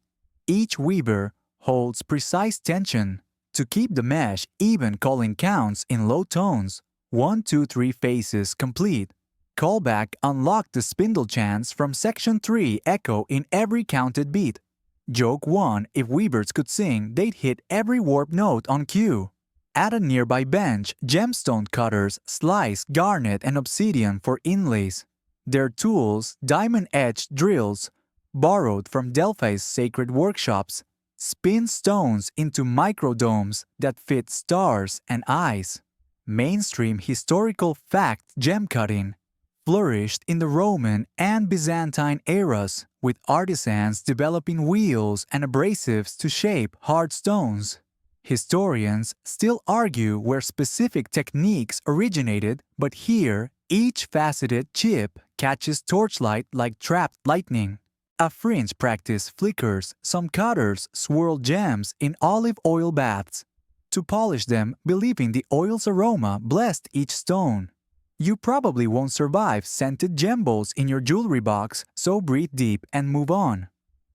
Each weaver holds precise tension to keep the mesh even, calling counts in low tones, 1, 2, 3 phases complete. Callback unlocked the spindle chants from section 3 echo in every counted beat. Joke 1, if weavers could sing, they'd hit every warp note on cue. At a nearby bench, gemstone cutters slice garnet and obsidian for inlays. Their tools, diamond-edged drills, borrowed from Delphi's sacred workshops, spin stones into microdomes that fit stars and eyes. Mainstream historical fact gem cutting flourished in the Roman and Byzantine eras, with artisans developing wheels and abrasives to shape hard stones. Historians still argue where specific techniques originated, but here, each faceted chip catches torchlight like trapped lightning. A fringe practice flickers, some cutters swirl gems in olive oil baths to polish them, believing the oil's aroma blessed each stone. You probably won't survive scented gem bowls in your jewelry box, so breathe deep and move on.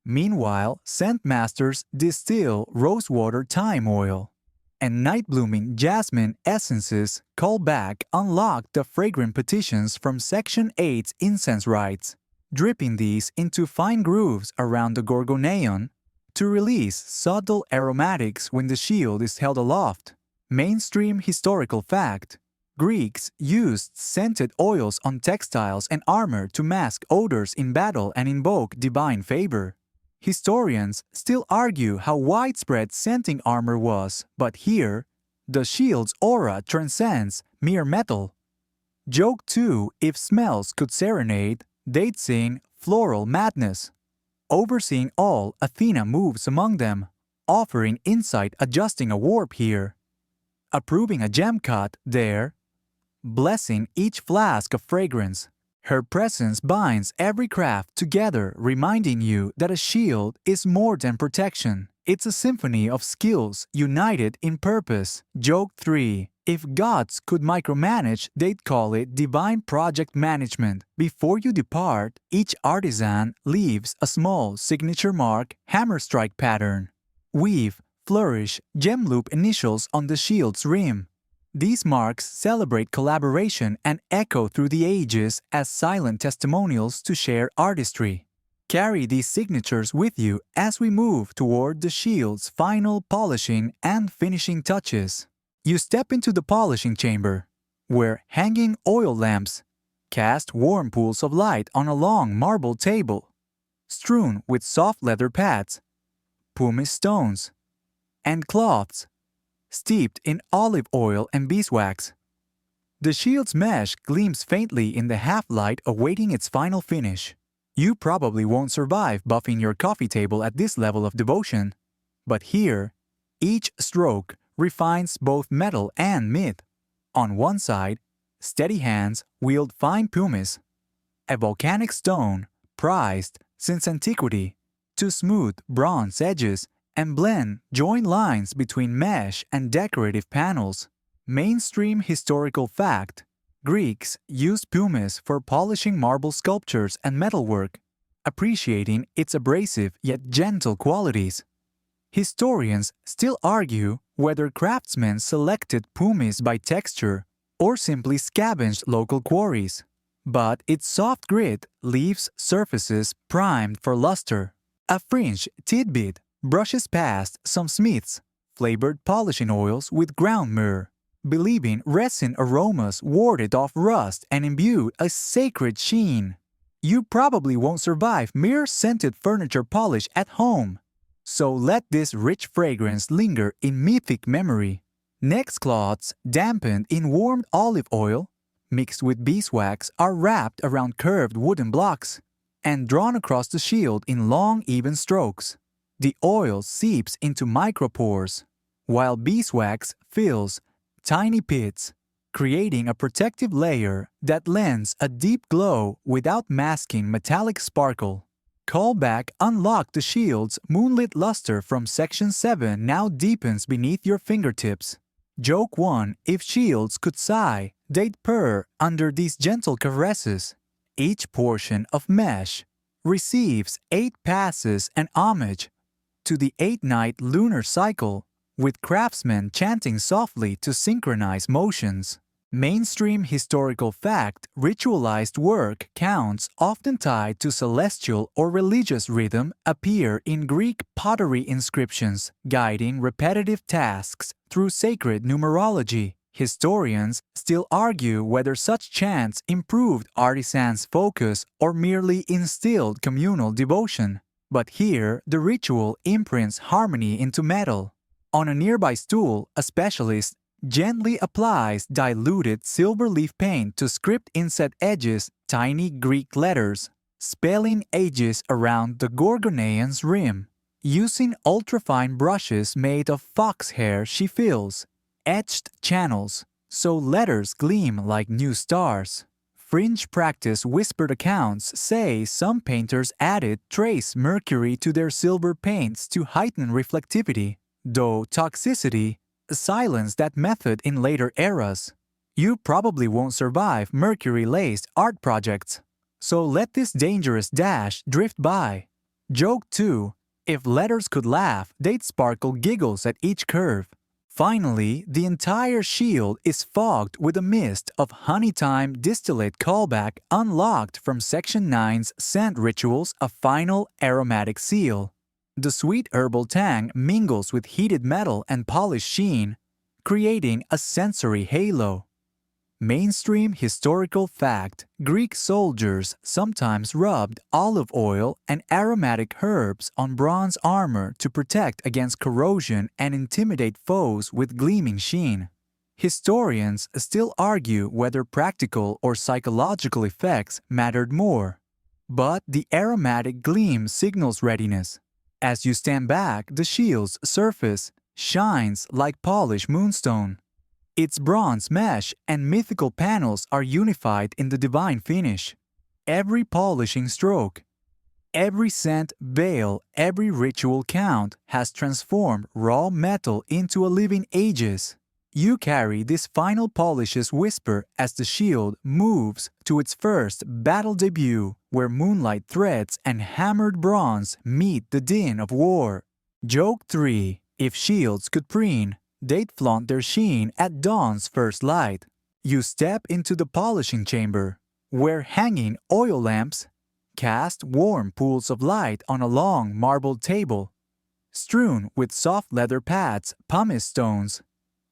Meanwhile, scent masters distill rosewater thyme oil, and night-blooming jasmine essences call back unlock the fragrant petitions from Section 8's incense rites, dripping these into fine grooves around the gorgoneon to release subtle aromatics when the shield is held aloft. Mainstream historical fact: Greeks used scented oils on textiles and armor to mask odors in battle and invoke divine favor. Historians still argue how widespread scenting armor was, but here, the shield's aura transcends mere metal. Joke 2, if smells could serenade, they'd sing floral madness. Overseeing all, Athena moves among them, offering insight adjusting a warp here, approving a gem cut there, blessing each flask of fragrance. Her presence binds every craft together, reminding you that a shield is more than protection. It's a symphony of skills united in purpose. Joke 3. If gods could micromanage, they'd call it divine project management. Before you depart, each artisan leaves a small signature mark, hammer strike pattern. Weave, flourish, gem loop initials on the shield's rim. These marks celebrate collaboration and echo through the ages as silent testimonials to shared artistry. Carry these signatures with you as we move toward the shield's final polishing and finishing touches. You step into the polishing chamber, where hanging oil lamps cast warm pools of light on a long marble table, strewn with soft leather pads, pumice stones, and cloths steeped in olive oil and beeswax. The shield's mesh gleams faintly in the half-light awaiting its final finish. You probably won't survive buffing your coffee table at this level of devotion. But here, each stroke refines both metal and myth. On one side, steady hands wield fine pumice, a volcanic stone prized since antiquity, to smooth bronze edges and blend join lines between mesh and decorative panels. Mainstream historical fact: Greeks used pumice for polishing marble sculptures and metalwork, appreciating its abrasive yet gentle qualities. Historians still argue whether craftsmen selected pumice by texture or simply scavenged local quarries, but its soft grit leaves surfaces primed for luster. A fringe tidbit brushes past some smiths flavored polishing oils with ground myrrh, believing resin aromas warded off rust and imbued a sacred sheen. You probably won't survive mere scented furniture polish at home, so let this rich fragrance linger in mythic memory. Next cloths, dampened in warmed olive oil, mixed with beeswax, are wrapped around curved wooden blocks and drawn across the shield in long, even strokes. The oil seeps into micropores, while beeswax fills tiny pits, creating a protective layer that lends a deep glow without masking metallic sparkle. Callback unlock the shield's moonlit luster from Section 7 now deepens beneath your fingertips. Joke 1, if shields could sigh, they'd purr under these gentle caresses. Each portion of mesh receives 8 passes and homage to the 8-night lunar cycle, with craftsmen chanting softly to synchronize motions. Mainstream historical fact, ritualized work counts often tied to celestial or religious rhythm appear in Greek pottery inscriptions, guiding repetitive tasks through sacred numerology. Historians still argue whether such chants improved artisans' focus or merely instilled communal devotion. But here, the ritual imprints harmony into metal. On a nearby stool, a specialist gently applies diluted silver leaf paint to script inset edges tiny Greek letters, spelling ages around the Gorgonean's rim. Using ultrafine brushes made of fox hair, she fills etched channels so letters gleam like new stars. Fringe practice whispered accounts say some painters added trace mercury to their silver paints to heighten reflectivity, though toxicity silenced that method in later eras. You probably won't survive mercury-laced art projects, so let this dangerous dash drift by. Joke 2. If letters could laugh, they'd sparkle giggles at each curve. Finally, the entire shield is fogged with a mist of honeytime distillate callback unlocked from Section 9's scent rituals, a final aromatic seal. The sweet herbal tang mingles with heated metal and polished sheen, creating a sensory halo. Mainstream historical fact, Greek soldiers sometimes rubbed olive oil and aromatic herbs on bronze armor to protect against corrosion and intimidate foes with gleaming sheen. Historians still argue whether practical or psychological effects mattered more. But the aromatic gleam signals readiness. As you stand back, the shield's surface shines like polished moonstone. Its bronze mesh and mythical panels are unified in the divine finish. Every polishing stroke, every scent veil, every ritual count has transformed raw metal into a living aegis. You carry this final polish's whisper as the shield moves to its first battle debut, where moonlight threads and hammered bronze meet the din of war. Joke 3. If shields could preen, they'd flaunt their sheen at dawn's first light. You step into the polishing chamber, where hanging oil lamps cast warm pools of light on a long marble table, strewn with soft leather pads, pumice stones,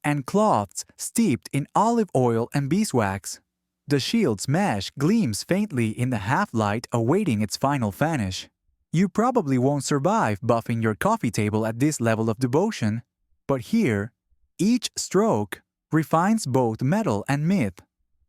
and cloths steeped in olive oil and beeswax. The shield's mesh gleams faintly in the half-light awaiting its final finish. You probably won't survive buffing your coffee table at this level of devotion, but here, each stroke refines both metal and myth.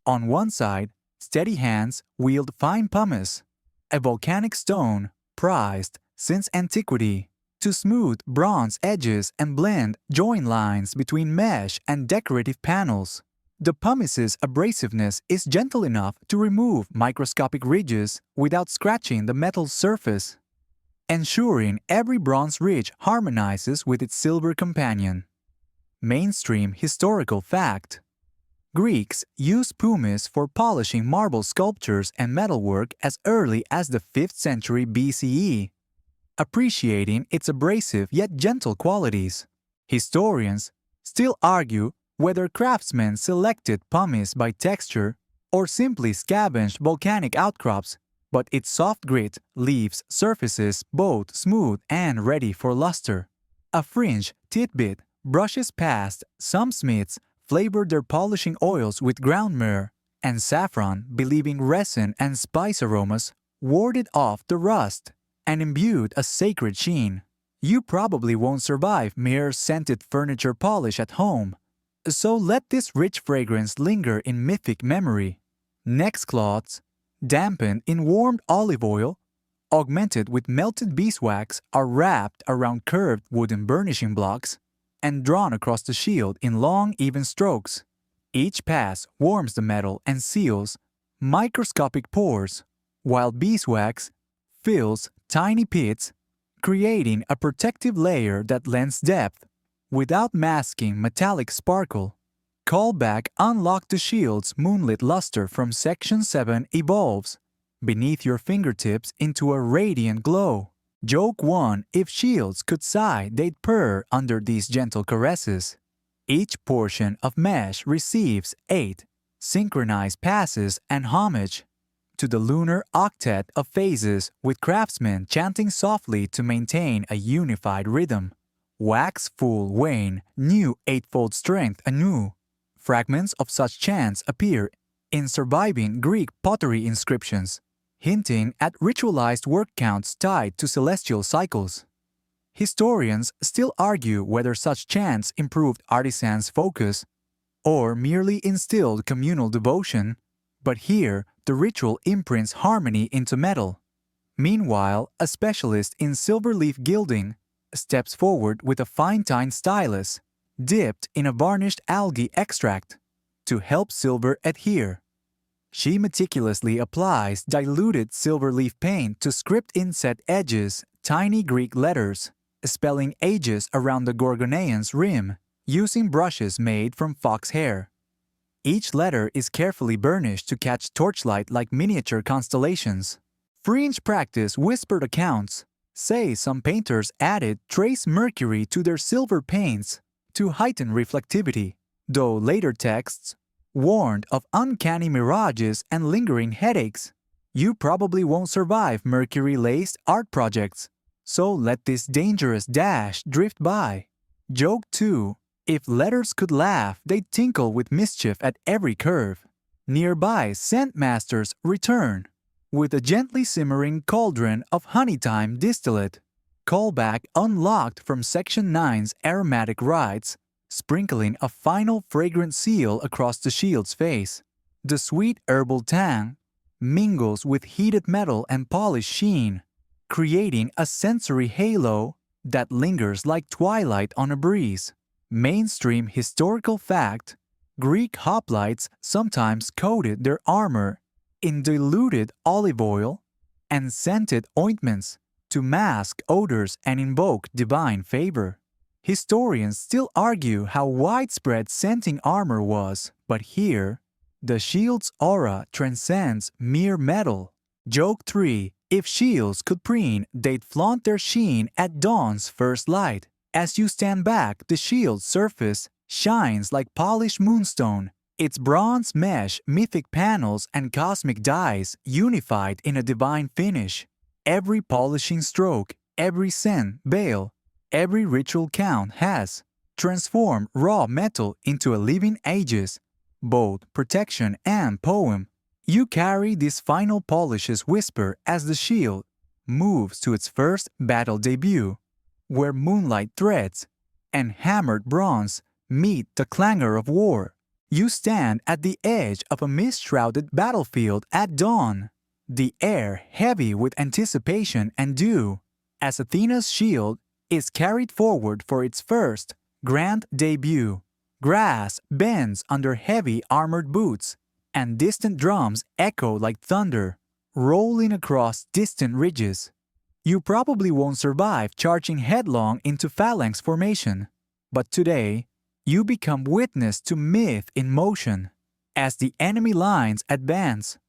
On one side, steady hands wield fine pumice, a volcanic stone prized since antiquity, to smooth bronze edges and blend join lines between mesh and decorative panels. The pumice's abrasiveness is gentle enough to remove microscopic ridges without scratching the metal's surface, ensuring every bronze ridge harmonizes with its silver companion. Mainstream historical fact. Greeks used pumice for polishing marble sculptures and metalwork as early as the 5th century BCE, appreciating its abrasive yet gentle qualities. Historians still argue whether craftsmen selected pumice by texture or simply scavenged volcanic outcrops, but its soft grit leaves surfaces both smooth and ready for luster. A fringe tidbit brushes past, some smiths flavored their polishing oils with ground myrrh and saffron, believing resin and spice aromas warded off the rust and imbued a sacred sheen. You probably won't survive mere scented furniture polish at home, so let this rich fragrance linger in mythic memory. Next cloths, dampened in warmed olive oil, augmented with melted beeswax, are wrapped around curved wooden burnishing blocks and drawn across the shield in long, even strokes. Each pass warms the metal and seals microscopic pores, while beeswax fills tiny pits, creating a protective layer that lends depth without masking metallic sparkle. Callback unlock the shield's moonlit luster from Section 7 evolves beneath your fingertips into a radiant glow. Joke 1. If shields could sigh, they'd purr under these gentle caresses. Each portion of mesh receives 8 synchronized passes and homage to the lunar octet of phases with craftsmen chanting softly to maintain a unified rhythm. Wax full wane, new eightfold strength anew. Fragments of such chants appear in surviving Greek pottery inscriptions, hinting at ritualized work counts tied to celestial cycles. Historians still argue whether such chants improved artisans' focus or merely instilled communal devotion, but here the ritual imprints harmony into metal. Meanwhile, a specialist in silver leaf gilding steps forward with a fine-tined stylus dipped in a varnished algae extract to help silver adhere. She meticulously applies diluted silver leaf paint to script inset edges tiny Greek letters, spelling ages around the Gorgonean's rim using brushes made from fox hair. Each letter is carefully burnished to catch torchlight like miniature constellations. Fringe practice whispered accounts say some painters added trace mercury to their silver paints to heighten reflectivity, though later texts warned of uncanny mirages and lingering headaches. You probably won't survive mercury-laced art projects, so let this dangerous dash drift by. Joke 2. If letters could laugh, they'd tinkle with mischief at every curve. Nearby, scent masters return with a gently simmering cauldron of honeytime distillate. Callback unlocked from Section 9's aromatic rites, sprinkling a final fragrant seal across the shield's face. The sweet herbal tang mingles with heated metal and polished sheen, creating a sensory halo that lingers like twilight on a breeze. Mainstream historical fact: Greek hoplites sometimes coated their armor in diluted olive oil and scented ointments to mask odors and invoke divine favor. Historians still argue how widespread scenting armor was, but here, the shield's aura transcends mere metal. Joke 3. If shields could preen, they'd flaunt their sheen at dawn's first light. As you stand back, the shield's surface shines like polished moonstone, its bronze mesh, mythic panels, and cosmic dyes unified in a divine finish. Every polishing stroke, every scent veil, every ritual count has transformed raw metal into a living aegis, both protection and poem. You carry these final polishes whisper as the shield moves to its first battle debut, where moonlight threads and hammered bronze meet the clangor of war. You stand at the edge of a mist-shrouded battlefield at dawn, the air heavy with anticipation and dew, as Athena's shield is carried forward for its first grand debut. Grass bends under heavy armored boots, and distant drums echo like thunder, rolling across distant ridges. You probably won't survive charging headlong into phalanx formation, but today, you become witness to myth in motion. As the enemy lines advance,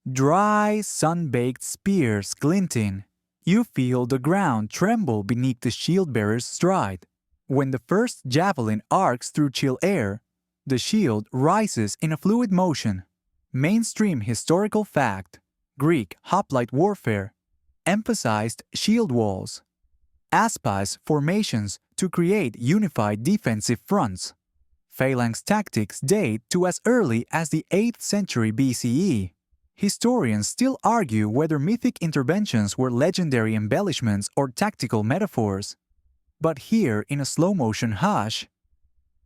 dry, sun-baked spears glinting, you feel the ground tremble beneath the shield-bearer's stride. When the first javelin arcs through chill air, the shield rises in a fluid motion. Mainstream historical fact: Greek hoplite warfare emphasized shield walls, aspas formations to create unified defensive fronts. Phalanx tactics date to as early as the 8th century BCE. Historians still argue whether mythic interventions were legendary embellishments or tactical metaphors. But here, in a slow-motion hush,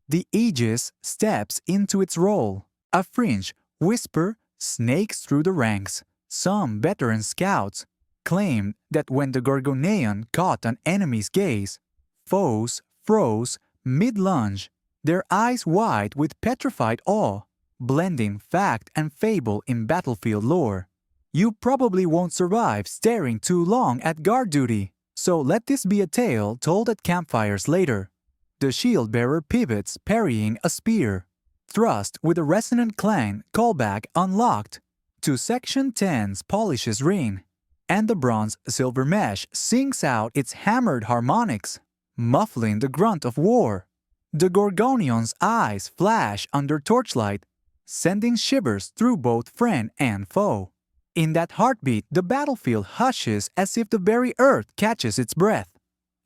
the aegis steps into its role. A fringe whisper snakes through the ranks. Some veteran scouts claimed that when the Gorgonean caught an enemy's gaze, foes froze mid-lunge, their eyes wide with petrified awe, blending fact and fable in battlefield lore. You probably won't survive staring too long at guard duty, so let this be a tale told at campfires later. The shield-bearer pivots parrying a spear, thrust with a resonant clang, callback unlocked to Section 10's polishes ring, and the bronze-silver mesh sings out its hammered harmonics, muffling the grunt of war. The Gorgonion's eyes flash under torchlight, sending shivers through both friend and foe. In that heartbeat, the battlefield hushes as if the very earth catches its breath.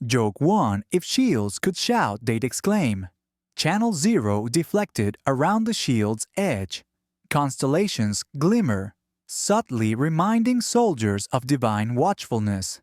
Joke 1, if shields could shout, they'd exclaim. Channel 0 deflected around the shield's edge. Constellations glimmer, subtly reminding soldiers of divine watchfulness.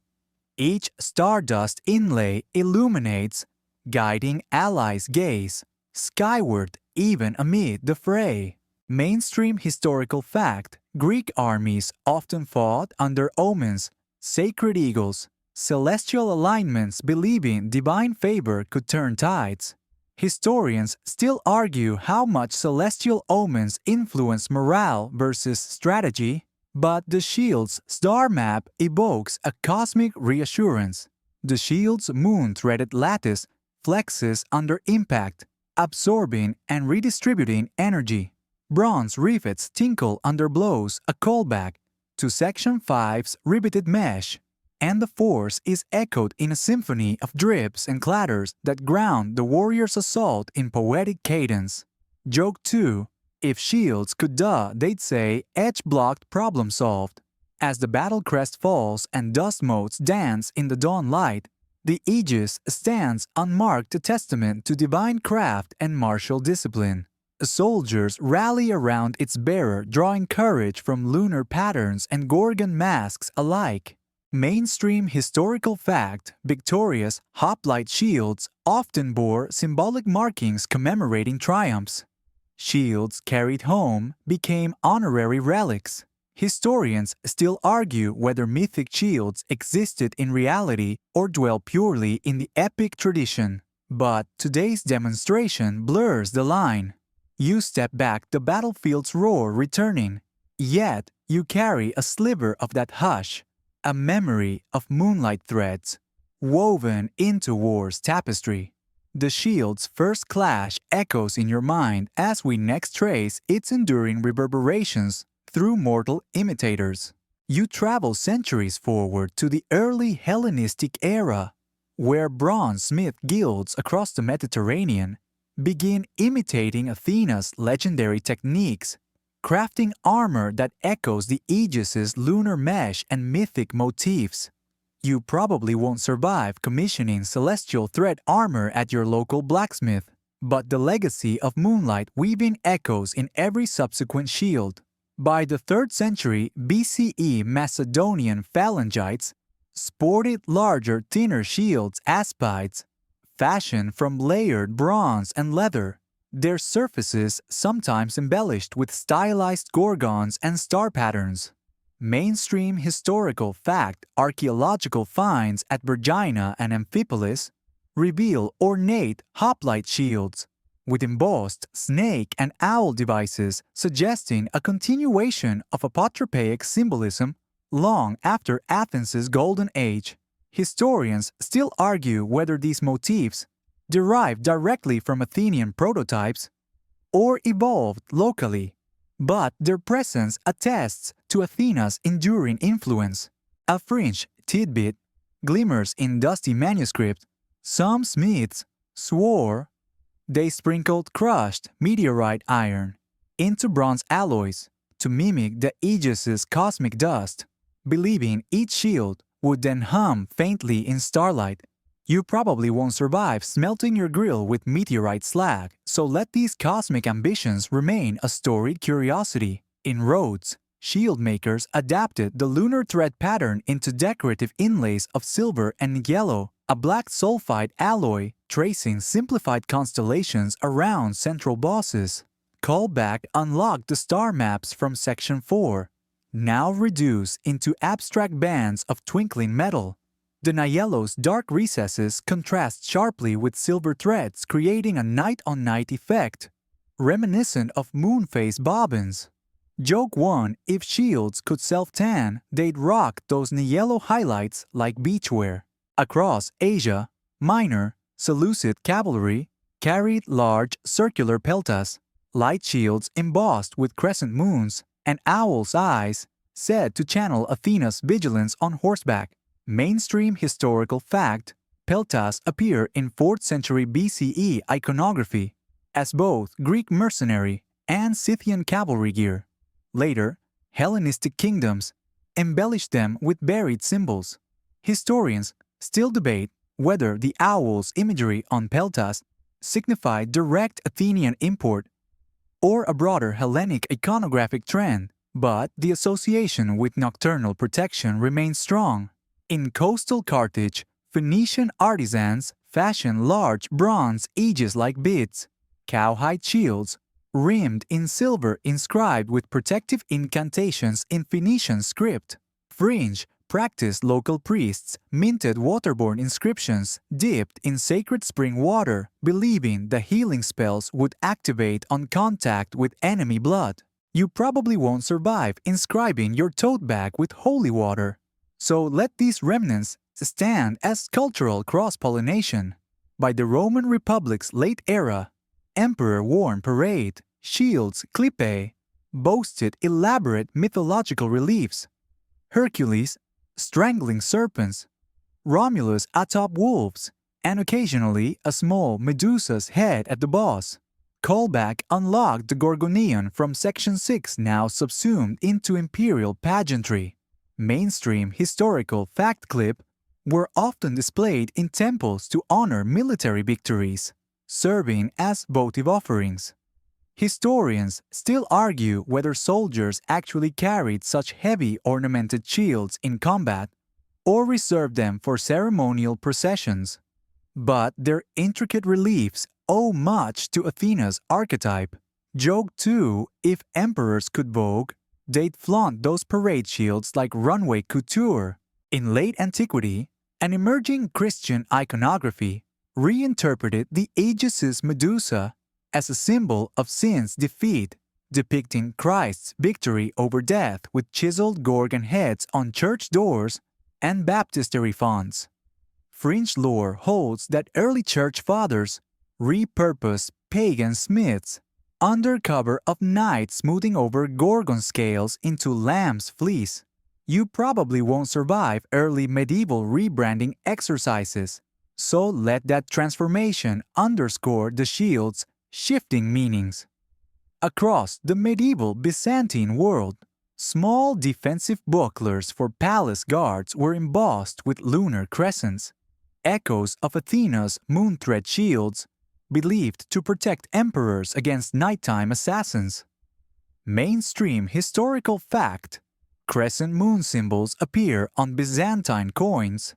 Each stardust inlay illuminates, guiding allies' gaze skyward even amid the fray. Mainstream historical fact: Greek armies often fought under omens, sacred eagles, celestial alignments believing divine favor could turn tides. Historians still argue how much celestial omens influence morale versus strategy, but the shield's star map evokes a cosmic reassurance. The shield's moon-threaded lattice flexes under impact, absorbing and redistributing energy. Bronze rivets tinkle under blows, a callback to Section 5's riveted mesh, and the force is echoed in a symphony of drips and clatters that ground the warrior's assault in poetic cadence. Joke 2, if shields could duh, they'd say edge-blocked, problem solved. As the battle crest falls and dust motes dance in the dawn light, the aegis stands unmarked, a testament to divine craft and martial discipline. Soldiers rally around its bearer, drawing courage from lunar patterns and Gorgon masks alike. Mainstream historical fact: victorious hoplite shields often bore symbolic markings commemorating triumphs. Shields carried home became honorary relics. Historians still argue whether mythic shields existed in reality or dwell purely in the epic tradition. But today's demonstration blurs the line. You step back, the battlefield's roar returning. Yet you carry a sliver of that hush, a memory of moonlight threads woven into war's tapestry. The shield's first clash echoes in your mind as we next trace its enduring reverberations through mortal imitators. You travel centuries forward to the early Hellenistic era, where bronze-smith guilds across the Mediterranean begin imitating Athena's legendary techniques, crafting armor that echoes the Aegis's lunar mesh and mythic motifs. You probably won't survive commissioning celestial thread armor at your local blacksmith, but the legacy of Moonlight weaving echoes in every subsequent shield. By the 3rd century BCE, Macedonian phalangites sported larger, thinner shields, aspides, fashioned from layered bronze and leather, their surfaces sometimes embellished with stylized gorgons and star patterns. Mainstream historical fact: archaeological finds at Vergina and Amphipolis reveal ornate hoplite shields with embossed snake and owl devices, suggesting a continuation of apotropaic symbolism long after Athens' golden age. Historians still argue whether these motifs derived directly from Athenian prototypes or evolved locally, but their presence attests to Athena's enduring influence. A fringe tidbit glimmers in dusty manuscript. Some smiths swore they sprinkled crushed meteorite iron into bronze alloys to mimic the Aegis's cosmic dust, believing each shield would then hum faintly in starlight. You probably won't survive smelting your grill with meteorite slag, so let these cosmic ambitions remain a storied curiosity. In Rhodes, shield makers adapted the lunar thread pattern into decorative inlays of silver and yellow, a black sulfide alloy tracing simplified constellations around central bosses. Callback unlocked the star maps from Section 4, now reduced into abstract bands of twinkling metal. The Niello's dark recesses contrast sharply with silver threads, creating a night-on-night effect, reminiscent of moon phase bobbins. Joke 1, if shields could self-tan, they'd rock those Niello highlights like beachwear. Across Asia, Minor, Seleucid cavalry carried large circular peltas, light shields embossed with crescent moons, and owl's eyes, said to channel Athena's vigilance on horseback. Mainstream historical fact: peltas appear in 4th century BCE iconography as both Greek mercenary and Scythian cavalry gear. Later, Hellenistic kingdoms embellished them with buried symbols. Historians still debate whether the owl's imagery on peltas signified direct Athenian import or a broader Hellenic iconographic trend, but the association with nocturnal protection remains strong. In coastal Carthage, Phoenician artisans fashioned large bronze aegis like beads, cowhide shields, rimmed in silver inscribed with protective incantations in Phoenician script. Fringe practiced local priests minted waterborne inscriptions dipped in sacred spring water, believing the healing spells would activate on contact with enemy blood. You probably won't survive inscribing your tote bag with holy water. So let these remnants stand as cultural cross-pollination. By the Roman Republic's late era, emperor-worn parade, shields, clipae, boasted elaborate mythological reliefs. Hercules strangling serpents, Romulus atop wolves, and occasionally a small Medusa's head at the boss. Callback unlocked the Gorgonian from Section 6, now subsumed into imperial pageantry. Mainstream historical fact clip were often displayed in temples to honor military victories, serving as votive offerings. Historians still argue whether soldiers actually carried such heavy ornamented shields in combat or reserved them for ceremonial processions. But their intricate reliefs owe much to Athena's archetype. Joke too, if emperors could vogue, they'd flaunt those parade shields like runway couture. In late antiquity, an emerging Christian iconography reinterpreted the Aegis's Medusa as a symbol of sin's defeat, depicting Christ's victory over death with chiseled Gorgon heads on church doors and baptistry fonts. Fringe lore holds that early church fathers repurposed pagan smiths under cover of night smoothing over Gorgon scales into lamb's fleece. You probably won't survive early medieval rebranding exercises, so let that transformation underscore the shield's shifting meanings. Across the medieval Byzantine world, small defensive bucklers for palace guards were embossed with lunar crescents, echoes of Athena's moon-thread shields, believed to protect emperors against nighttime assassins. Mainstream historical fact: crescent moon symbols appear on Byzantine coins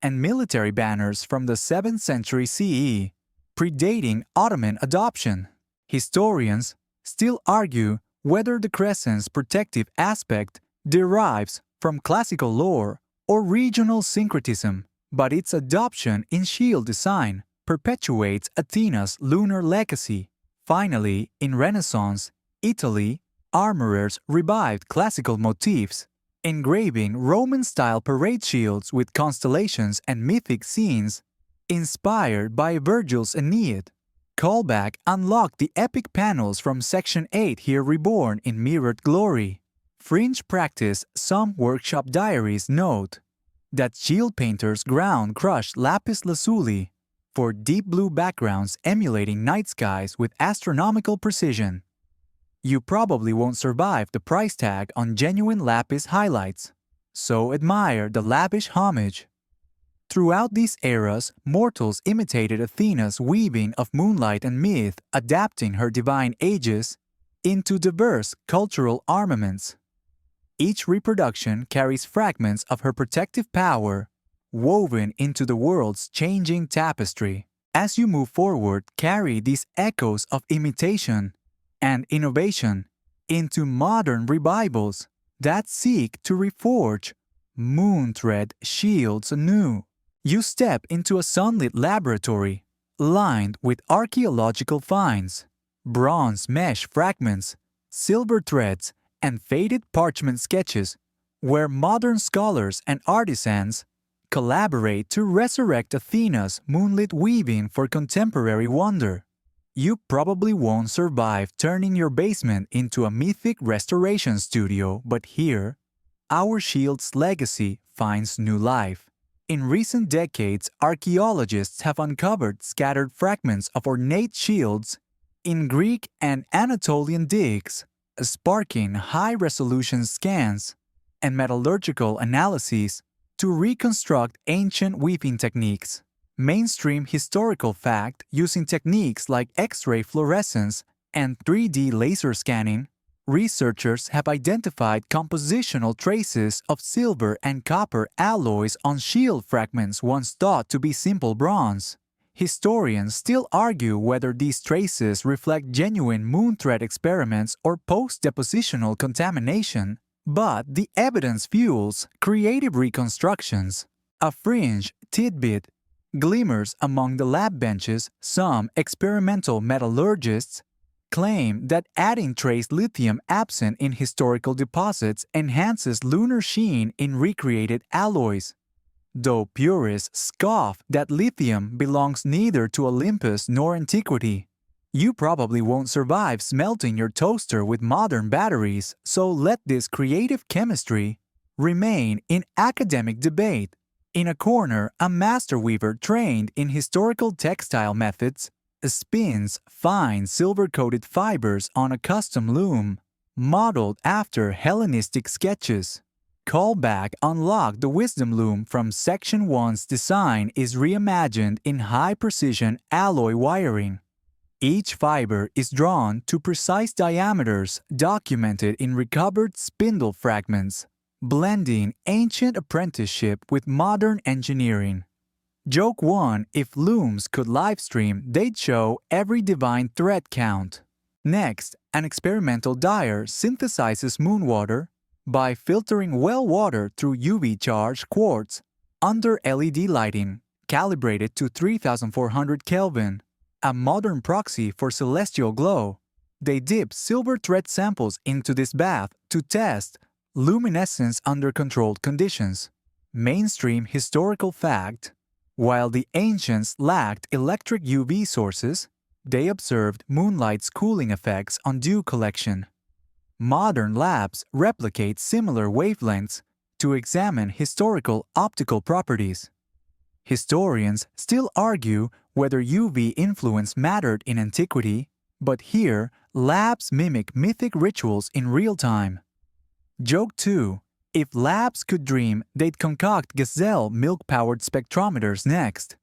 and military banners from the 7th century CE, predating Ottoman adoption. Historians still argue whether the crescent's protective aspect derives from classical lore or regional syncretism, but its adoption in shield design perpetuates Athena's lunar legacy. Finally, in Renaissance Italy, armorers revived classical motifs, engraving Roman-style parade shields with constellations and mythic scenes inspired by Virgil's Aeneid. Callback unlocked the epic panels from Section 8 here reborn in mirrored glory. Fringe practice some workshop diaries note that shield painters ground crushed lapis lazuli for deep blue backgrounds emulating night skies with astronomical precision. You probably won't survive the price tag on genuine lapis highlights, so admire the lavish homage. Throughout these eras, mortals imitated Athena's weaving of moonlight and myth, adapting her divine aegis into diverse cultural armaments. Each reproduction carries fragments of her protective power, woven into the world's changing tapestry. As you move forward, carry these echoes of imitation and innovation into modern revivals that seek to reforge moon-thread shields anew. You step into a sunlit laboratory lined with archaeological finds, bronze mesh fragments, silver threads, and faded parchment sketches, where modern scholars and artisans collaborate to resurrect Athena's moonlit weaving for contemporary wonder. You probably won't survive turning your basement into a mythic restoration studio, but here, our shield's legacy finds new life. In recent decades, archaeologists have uncovered scattered fragments of ornate shields In Greek and Anatolian digs, sparking high-resolution scans and metallurgical analyses to reconstruct ancient weaving techniques. Mainstream historical fact using techniques like X-ray fluorescence and 3D laser scanning, researchers have identified compositional traces of silver and copper alloys on shield fragments once thought to be simple bronze. Historians still argue whether these traces reflect genuine moon thread experiments or post-depositional contamination, but the evidence fuels creative reconstructions. A fringe tidbit glimmers among the lab benches. Some experimental metallurgists claim that adding trace lithium absent in historical deposits enhances lunar sheen in recreated alloys, though purists scoff that lithium belongs neither to Olympus nor antiquity. You probably won't survive smelting your toaster with modern batteries, so let this creative chemistry remain in academic debate. In a corner, a master weaver trained in historical textile methods spins fine silver-coated fibers on a custom loom, modeled after Hellenistic sketches. Callback unlocked the wisdom loom from Section 1's design is reimagined in high-precision alloy wiring. Each fiber is drawn to precise diameters documented in recovered spindle fragments, blending ancient apprenticeship with modern engineering. Joke 1: if looms could livestream, they'd show every divine thread count. Next, an experimental dyer synthesizes moonwater by filtering well water through UV-charged quartz under LED lighting, calibrated to 3400 Kelvin, a modern proxy for celestial glow. They dip silver thread samples into this bath to test luminescence under controlled conditions. Mainstream historical fact: while the ancients lacked electric UV sources, they observed moonlight's cooling effects on dew collection. Modern labs replicate similar wavelengths to examine historical optical properties. Historians still argue whether UV influence mattered in antiquity, but here labs mimic mythic rituals in real time. Joke 2: if labs could dream, they'd concoct gazelle milk-powered spectrometers next.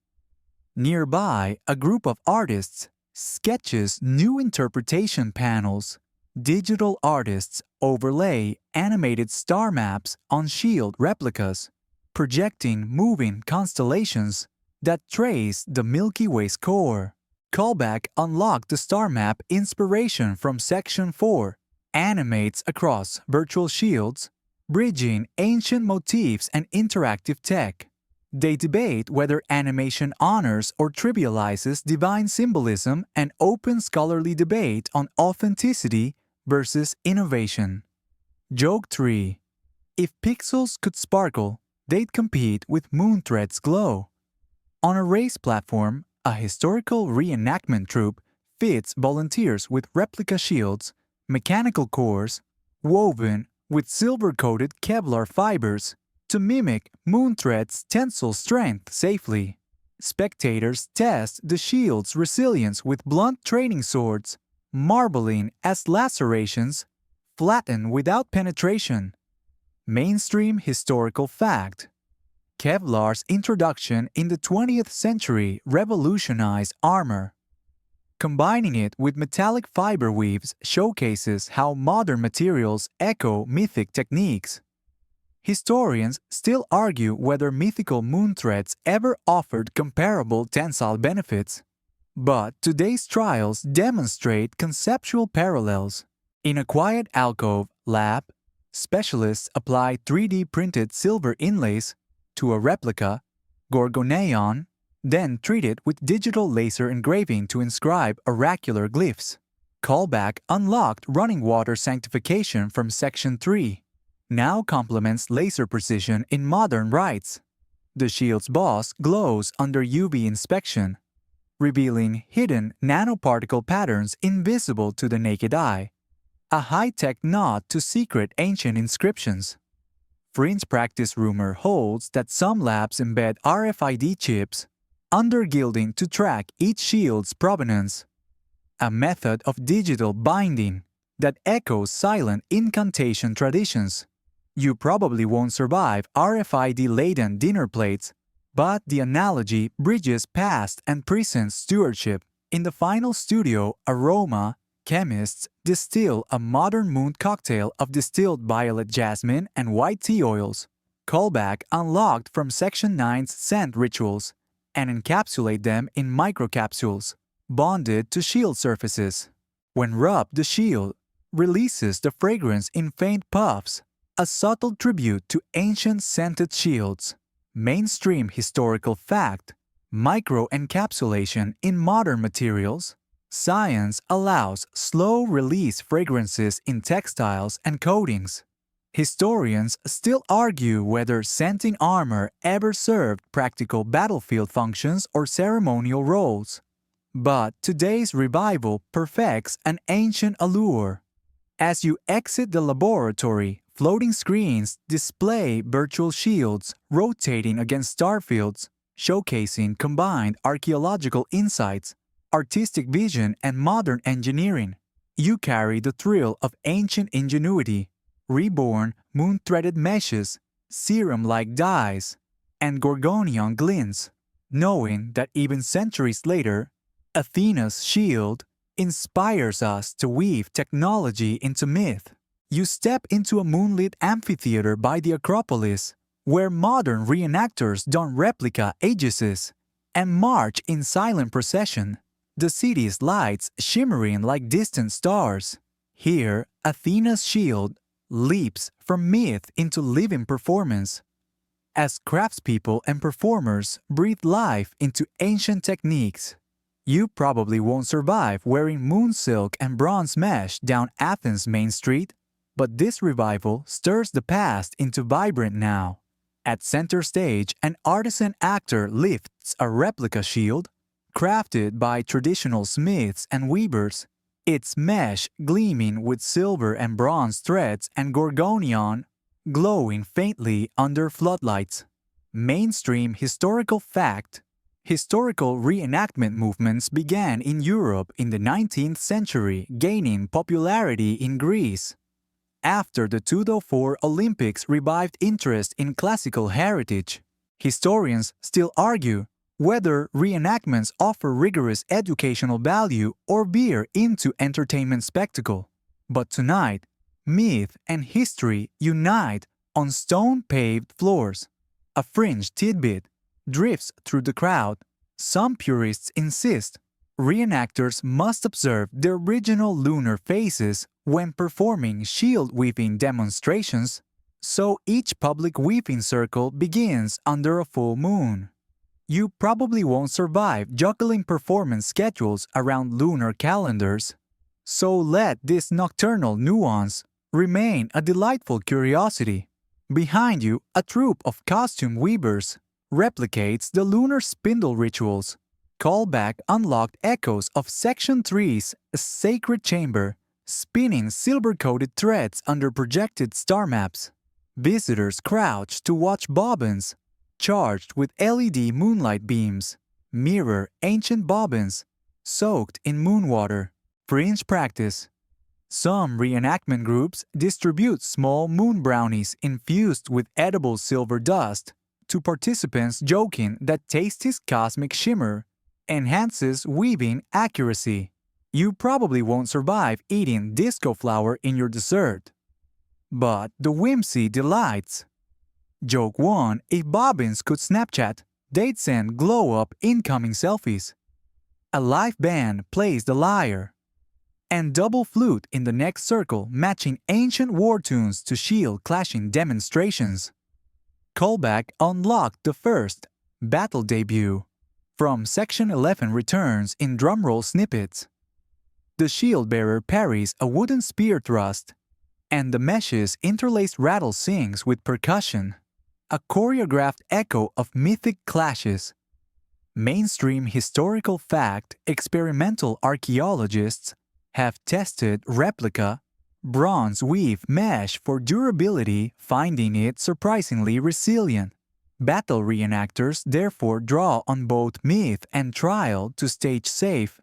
Nearby, a group of artists sketches new interpretation panels. Digital artists overlay animated star maps on shield replicas, projecting moving constellations that trace the Milky Way's core. Callback unlocked the star map inspiration from Section 4, animates across virtual shields, bridging ancient motifs and interactive tech. They debate whether animation honors or trivializes divine symbolism, and open scholarly debate on authenticity versus innovation. Joke 3: if pixels could sparkle, they'd compete with moon thread's glow. On a race platform, a historical reenactment troupe fits volunteers with replica shields, mechanical cores, woven with silver-coated Kevlar fibers to mimic moon thread's tensile strength safely. Spectators test the shield's resilience with blunt training swords, marbling as lacerations flatten without penetration. Mainstream historical fact: Kevlar's introduction in the 20th century revolutionized armor. Combining it with metallic fiber weaves showcases how modern materials echo mythic techniques. Historians still argue whether mythical moon threads ever offered comparable tensile benefits, but today's trials demonstrate conceptual parallels. In a quiet alcove lab, specialists apply 3D printed silver inlays to a replica gorgoneon, then treat it with digital laser engraving to inscribe oracular glyphs. Callback unlocked running water sanctification from Section 3. Now complements laser precision in modern rites. The shield's boss glows under UV inspection, revealing hidden nanoparticle patterns invisible to the naked eye. A high-tech nod to secret ancient inscriptions. Fringe practice rumor holds that some labs embed RFID chips under gilding to track each shield's provenance. a method of digital binding that echoes silent incantation traditions. You probably won't survive RFID-laden dinner plates, but the analogy bridges past and present stewardship. In the final studio aroma, chemists distill a modern moon cocktail of distilled violet jasmine and white tea oils, callback unlocked from Section 9's scent rituals, and encapsulate them in microcapsules, bonded to shield surfaces. When rubbed, the shield releases the fragrance in faint puffs, a subtle tribute to ancient scented shields. Mainstream historical fact: microencapsulation in modern materials. Science allows slow-release fragrances in textiles and coatings. Historians still argue whether scenting armor ever served practical battlefield functions or ceremonial roles. But today's revival perfects an ancient allure. As you exit the laboratory, floating screens display virtual shields rotating against starfields, showcasing combined archaeological insights, artistic vision, and modern engineering. You carry the thrill of ancient ingenuity, reborn moon-threaded meshes, serum-like dyes, and Gorgonian glints, knowing that even centuries later, Athena's shield inspires us to weave technology into myth. You step into a moonlit amphitheater by the Acropolis, where modern reenactors don replica aegises and march in silent procession, the city's lights shimmering like distant stars. Here, Athena's shield leaps from myth into living performance, as craftspeople and performers breathe life into ancient techniques. You probably won't survive wearing moon silk and bronze mesh down Athens' main street, but this revival stirs the past into vibrant now. At center stage, an artisan actor lifts a replica shield, crafted by traditional smiths and weavers, its mesh gleaming with silver and bronze threads and Gorgonian glowing faintly under floodlights. Mainstream historical fact: historical reenactment movements began in Europe in the 19th century, gaining popularity in Greece. After the 2004 Olympics revived interest in classical heritage, historians still argue whether reenactments offer rigorous educational value or veer into entertainment spectacle. But tonight, myth and history unite on stone-paved floors. A fringe tidbit drifts through the crowd. Some purists insist reenactors must observe the original lunar phases when performing shield-weaving demonstrations, so each public weaving circle begins under a full moon. You probably won't survive juggling performance schedules around lunar calendars, so let this nocturnal nuance remain a delightful curiosity. Behind you, a troupe of costume weavers replicates the lunar spindle rituals. Callback unlocked echoes of Section 3's sacred chamber, spinning silver-coated threads under projected star maps. Visitors crouch to watch bobbins, charged with LED moonlight beams, mirror ancient bobbins, soaked in moonwater. Fringe practice. Some reenactment groups distribute small moon brownies infused with edible silver dust to participants, joking that tasty cosmic shimmer enhances weaving accuracy. You probably won't survive eating disco flour in your dessert. But the whimsy delights. Joke 1: if bobbins could Snapchat, they'd send glow-up incoming selfies. A live band plays the lyre, and double flute in the next circle, matching ancient war tunes to shield clashing demonstrations. Callback unlocked the first battle debut. From Section 11 returns in drumroll snippets. The shield bearer parries a wooden spear thrust, and the meshes interlaced rattle sings with percussion, a choreographed echo of mythic clashes. Mainstream historical fact: experimental archaeologists have tested replica bronze weave mesh for durability, finding it surprisingly resilient. Battle reenactors therefore draw on both myth and trial to stage safe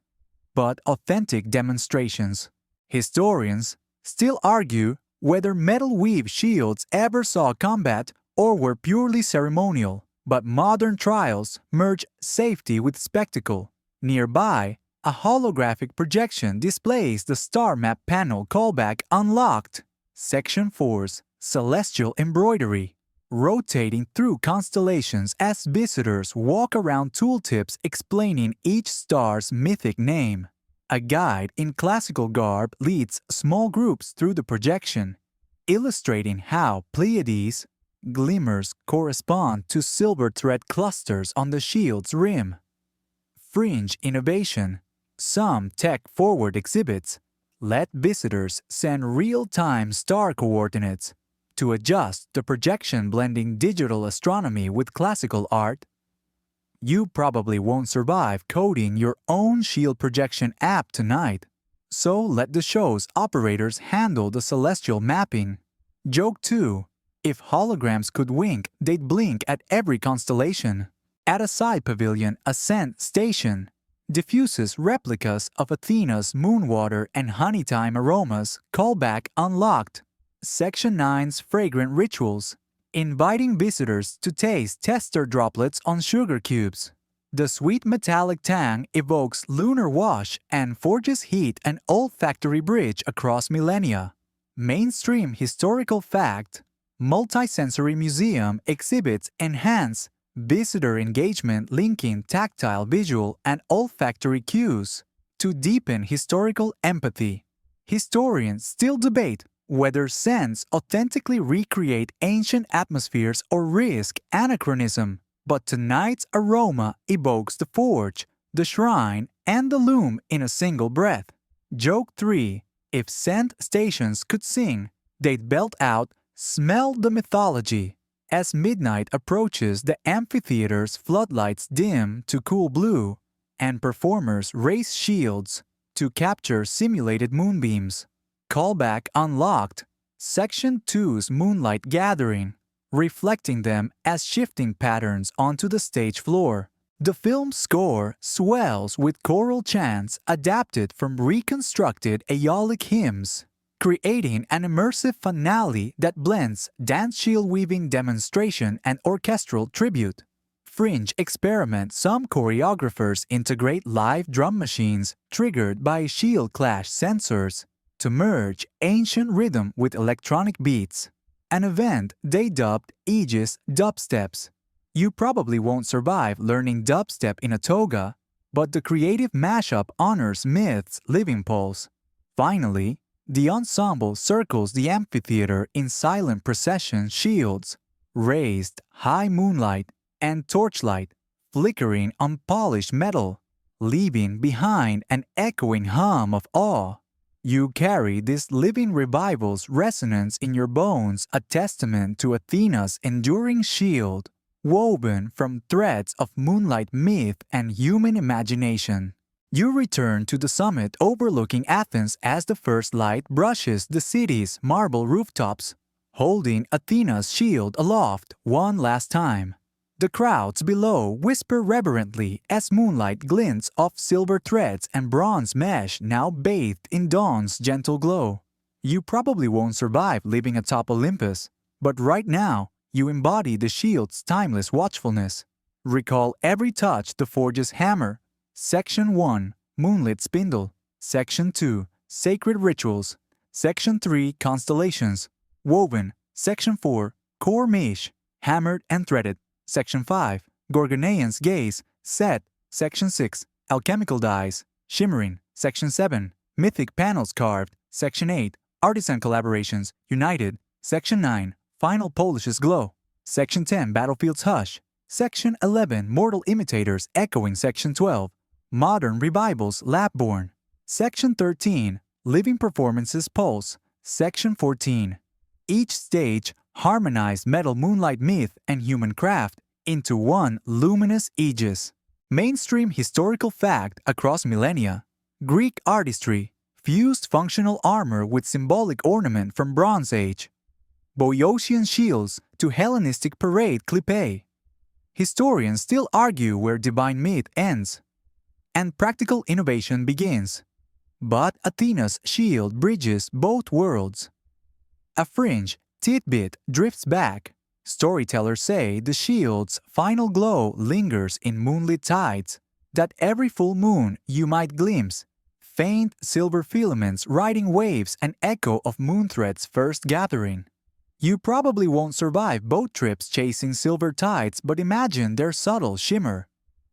but authentic demonstrations. Historians still argue whether metal weave shields ever saw combat or were purely ceremonial, but modern trials merge safety with spectacle. Nearby, a holographic projection displays the star map panel callback unlocked. Section 4's celestial embroidery, rotating through constellations as visitors walk around tooltips explaining each star's mythic name. A guide in classical garb leads small groups through the projection, illustrating how Pleiades glimmers correspond to silver thread clusters on the shield's rim. Fringe innovation. Some tech-forward exhibits let visitors send real-time star coordinates to adjust the projection, blending digital astronomy with classical art. You probably won't survive coding your own shield projection app tonight, so let the show's operators handle the celestial mapping. Joke 2. If holograms could wink, they'd blink at every constellation. At a side pavilion, Ascent Station diffuses replicas of Athena's moonwater and honeytime aromas, callback unlocked. Section 9's fragrant rituals, inviting visitors to taste tester droplets on sugar cubes. The sweet metallic tang evokes lunar wash and forges heat and olfactory bridge across millennia. Mainstream historical fact, multisensory museum exhibits enhance visitor engagement linking tactile, visual, and olfactory cues to deepen historical empathy. Historians still debate whether scents authentically recreate ancient atmospheres or risk anachronism, but tonight's aroma evokes the forge, the shrine, and the loom in a single breath. Joke 3. If scent stations could sing, they'd belt out "Smell the Mythology." As midnight approaches, the amphitheater's floodlights dim to cool blue, and performers raise shields to capture simulated moonbeams. Callback unlocked. Section 2's Moonlight gathering, reflecting them as shifting patterns onto the stage floor. The film's score swells with choral chants adapted from reconstructed Aeolic hymns, creating an immersive finale that blends dance shield weaving demonstration and orchestral tribute. Fringe experiment. Some choreographers integrate live drum machines triggered by shield clash sensors to merge ancient rhythm with electronic beats, an event they dubbed Aegis Dubsteps. You probably won't survive learning dubstep in a toga, but the creative mashup honors myth's living pulse. Finally, the ensemble circles the amphitheater in silent procession, shields raised, high moonlight and torchlight flickering on polished metal, leaving behind an echoing hum of awe. You carry this living revival's resonance in your bones, a testament to Athena's enduring shield, woven from threads of moonlight myth and human imagination. You return to the summit overlooking Athens as the first light brushes the city's marble rooftops, holding Athena's shield aloft one last time. The crowds below whisper reverently as moonlight glints off silver threads and bronze mesh now bathed in dawn's gentle glow. You probably won't survive living atop Olympus, but right now you embody the shield's timeless watchfulness. Recall every touch the forge's hammer. Section 1, Moonlit Spindle. Section 2, Sacred Rituals. Section 3, Constellations. Woven. Section 4, Core Mesh, hammered and threaded. Section 5, Gorgonean's Gaze, set. Section 6, Alchemical Dyes, shimmering. Section 7, Mythic Panels carved. Section 8, Artisan Collaborations, united. Section 9, Final Polish's Glow. Section 10, Battlefield's Hush. Section 11, Mortal Imitators, echoing Section 12, Modern Revivals, Lab-born. Section 13, Living Performances Pulse. Section 14. Each stage harmonized metal moonlight myth and human craft into one luminous aegis. Mainstream historical fact across millennia. Greek artistry fused functional armor with symbolic ornament from Bronze Age. Boeotian shields to Hellenistic parade clipe. Historians still argue where divine myth ends and practical innovation begins. But Athena's shield bridges both worlds. A fringe tidbit drifts back. Storytellers say the shield's final glow lingers in moonlit tides, that every full moon you might glimpse faint silver filaments riding waves, an echo of moon threads first gathering. You probably won't survive boat trips chasing silver tides, but imagine their subtle shimmer.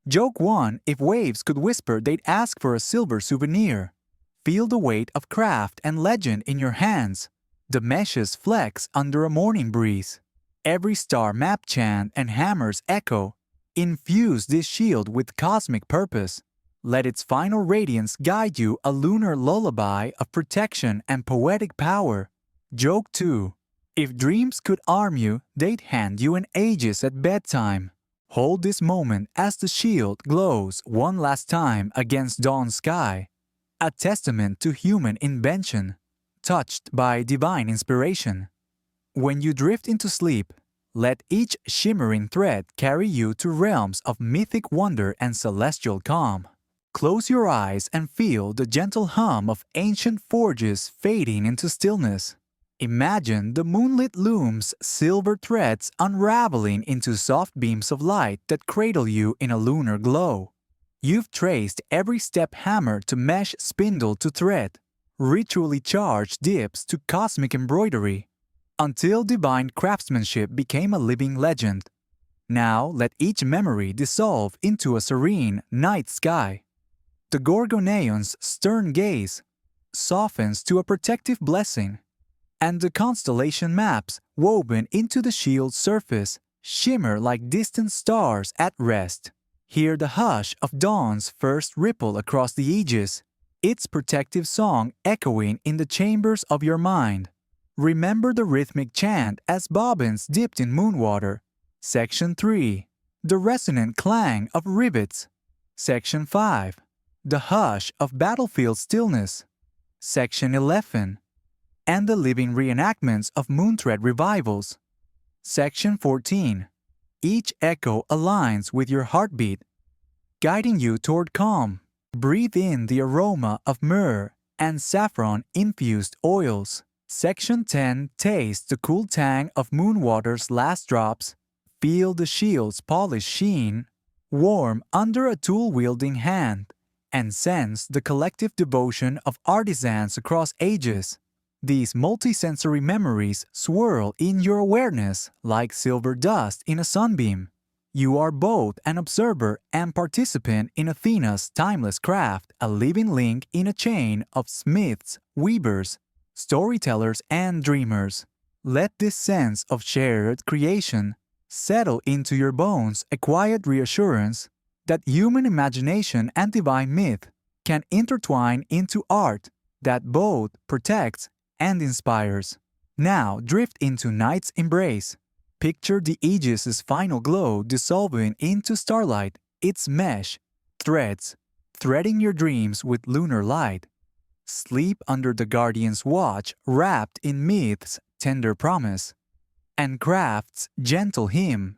Joke 1, if waves could whisper, they'd ask for a silver souvenir. Feel the weight of craft and legend in your hands. The meshes flex under a morning breeze. Every star map chant and hammer's echo. Infuse this shield with cosmic purpose. Let its final radiance guide you, a lunar lullaby of protection and poetic power. Joke 2. If dreams could arm you, they'd hand you an aegis at bedtime. Hold this moment as the shield glows one last time against dawn's sky. A testament to human invention, touched by divine inspiration. When you drift into sleep, let each shimmering thread carry you to realms of mythic wonder and celestial calm. Close your eyes and feel the gentle hum of ancient forges fading into stillness. Imagine the moonlit loom's silver threads unraveling into soft beams of light that cradle you in a lunar glow. You've traced every step hammer to mesh, spindle to thread, ritually charged dips to cosmic embroidery, until divine craftsmanship became a living legend. Now let each memory dissolve into a serene night sky. The Gorgoneon's stern gaze softens to a protective blessing, and the constellation maps woven into the shield's surface shimmer like distant stars at rest. Hear the hush of dawn's first ripple across the aegis, its protective song echoing in the chambers of your mind. Remember the rhythmic chant as bobbins dipped in moonwater. Section 3. The resonant clang of rivets. Section 5. The hush of battlefield stillness. Section 11. And the living reenactments of moonthread revivals. Section 14. Each echo aligns with your heartbeat, guiding you toward calm. Breathe in the aroma of myrrh and saffron-infused oils. Section 10. Taste the cool tang of moonwater's last drops. Feel the shield's polished sheen, warm under a tool-wielding hand, and sense the collective devotion of artisans across ages. These multisensory memories swirl in your awareness like silver dust in a sunbeam. You are both an observer and participant in Athena's timeless craft, a living link in a chain of smiths, weavers, storytellers, and dreamers. Let this sense of shared creation settle into your bones, a quiet reassurance that human imagination and divine myth can intertwine into art that both protects and inspires. Now drift into night's embrace. Picture the aegis's final glow dissolving into starlight, its mesh, threads, threading your dreams with lunar light. Sleep under the guardian's watch, wrapped in myth's tender promise, and craft's gentle hymn,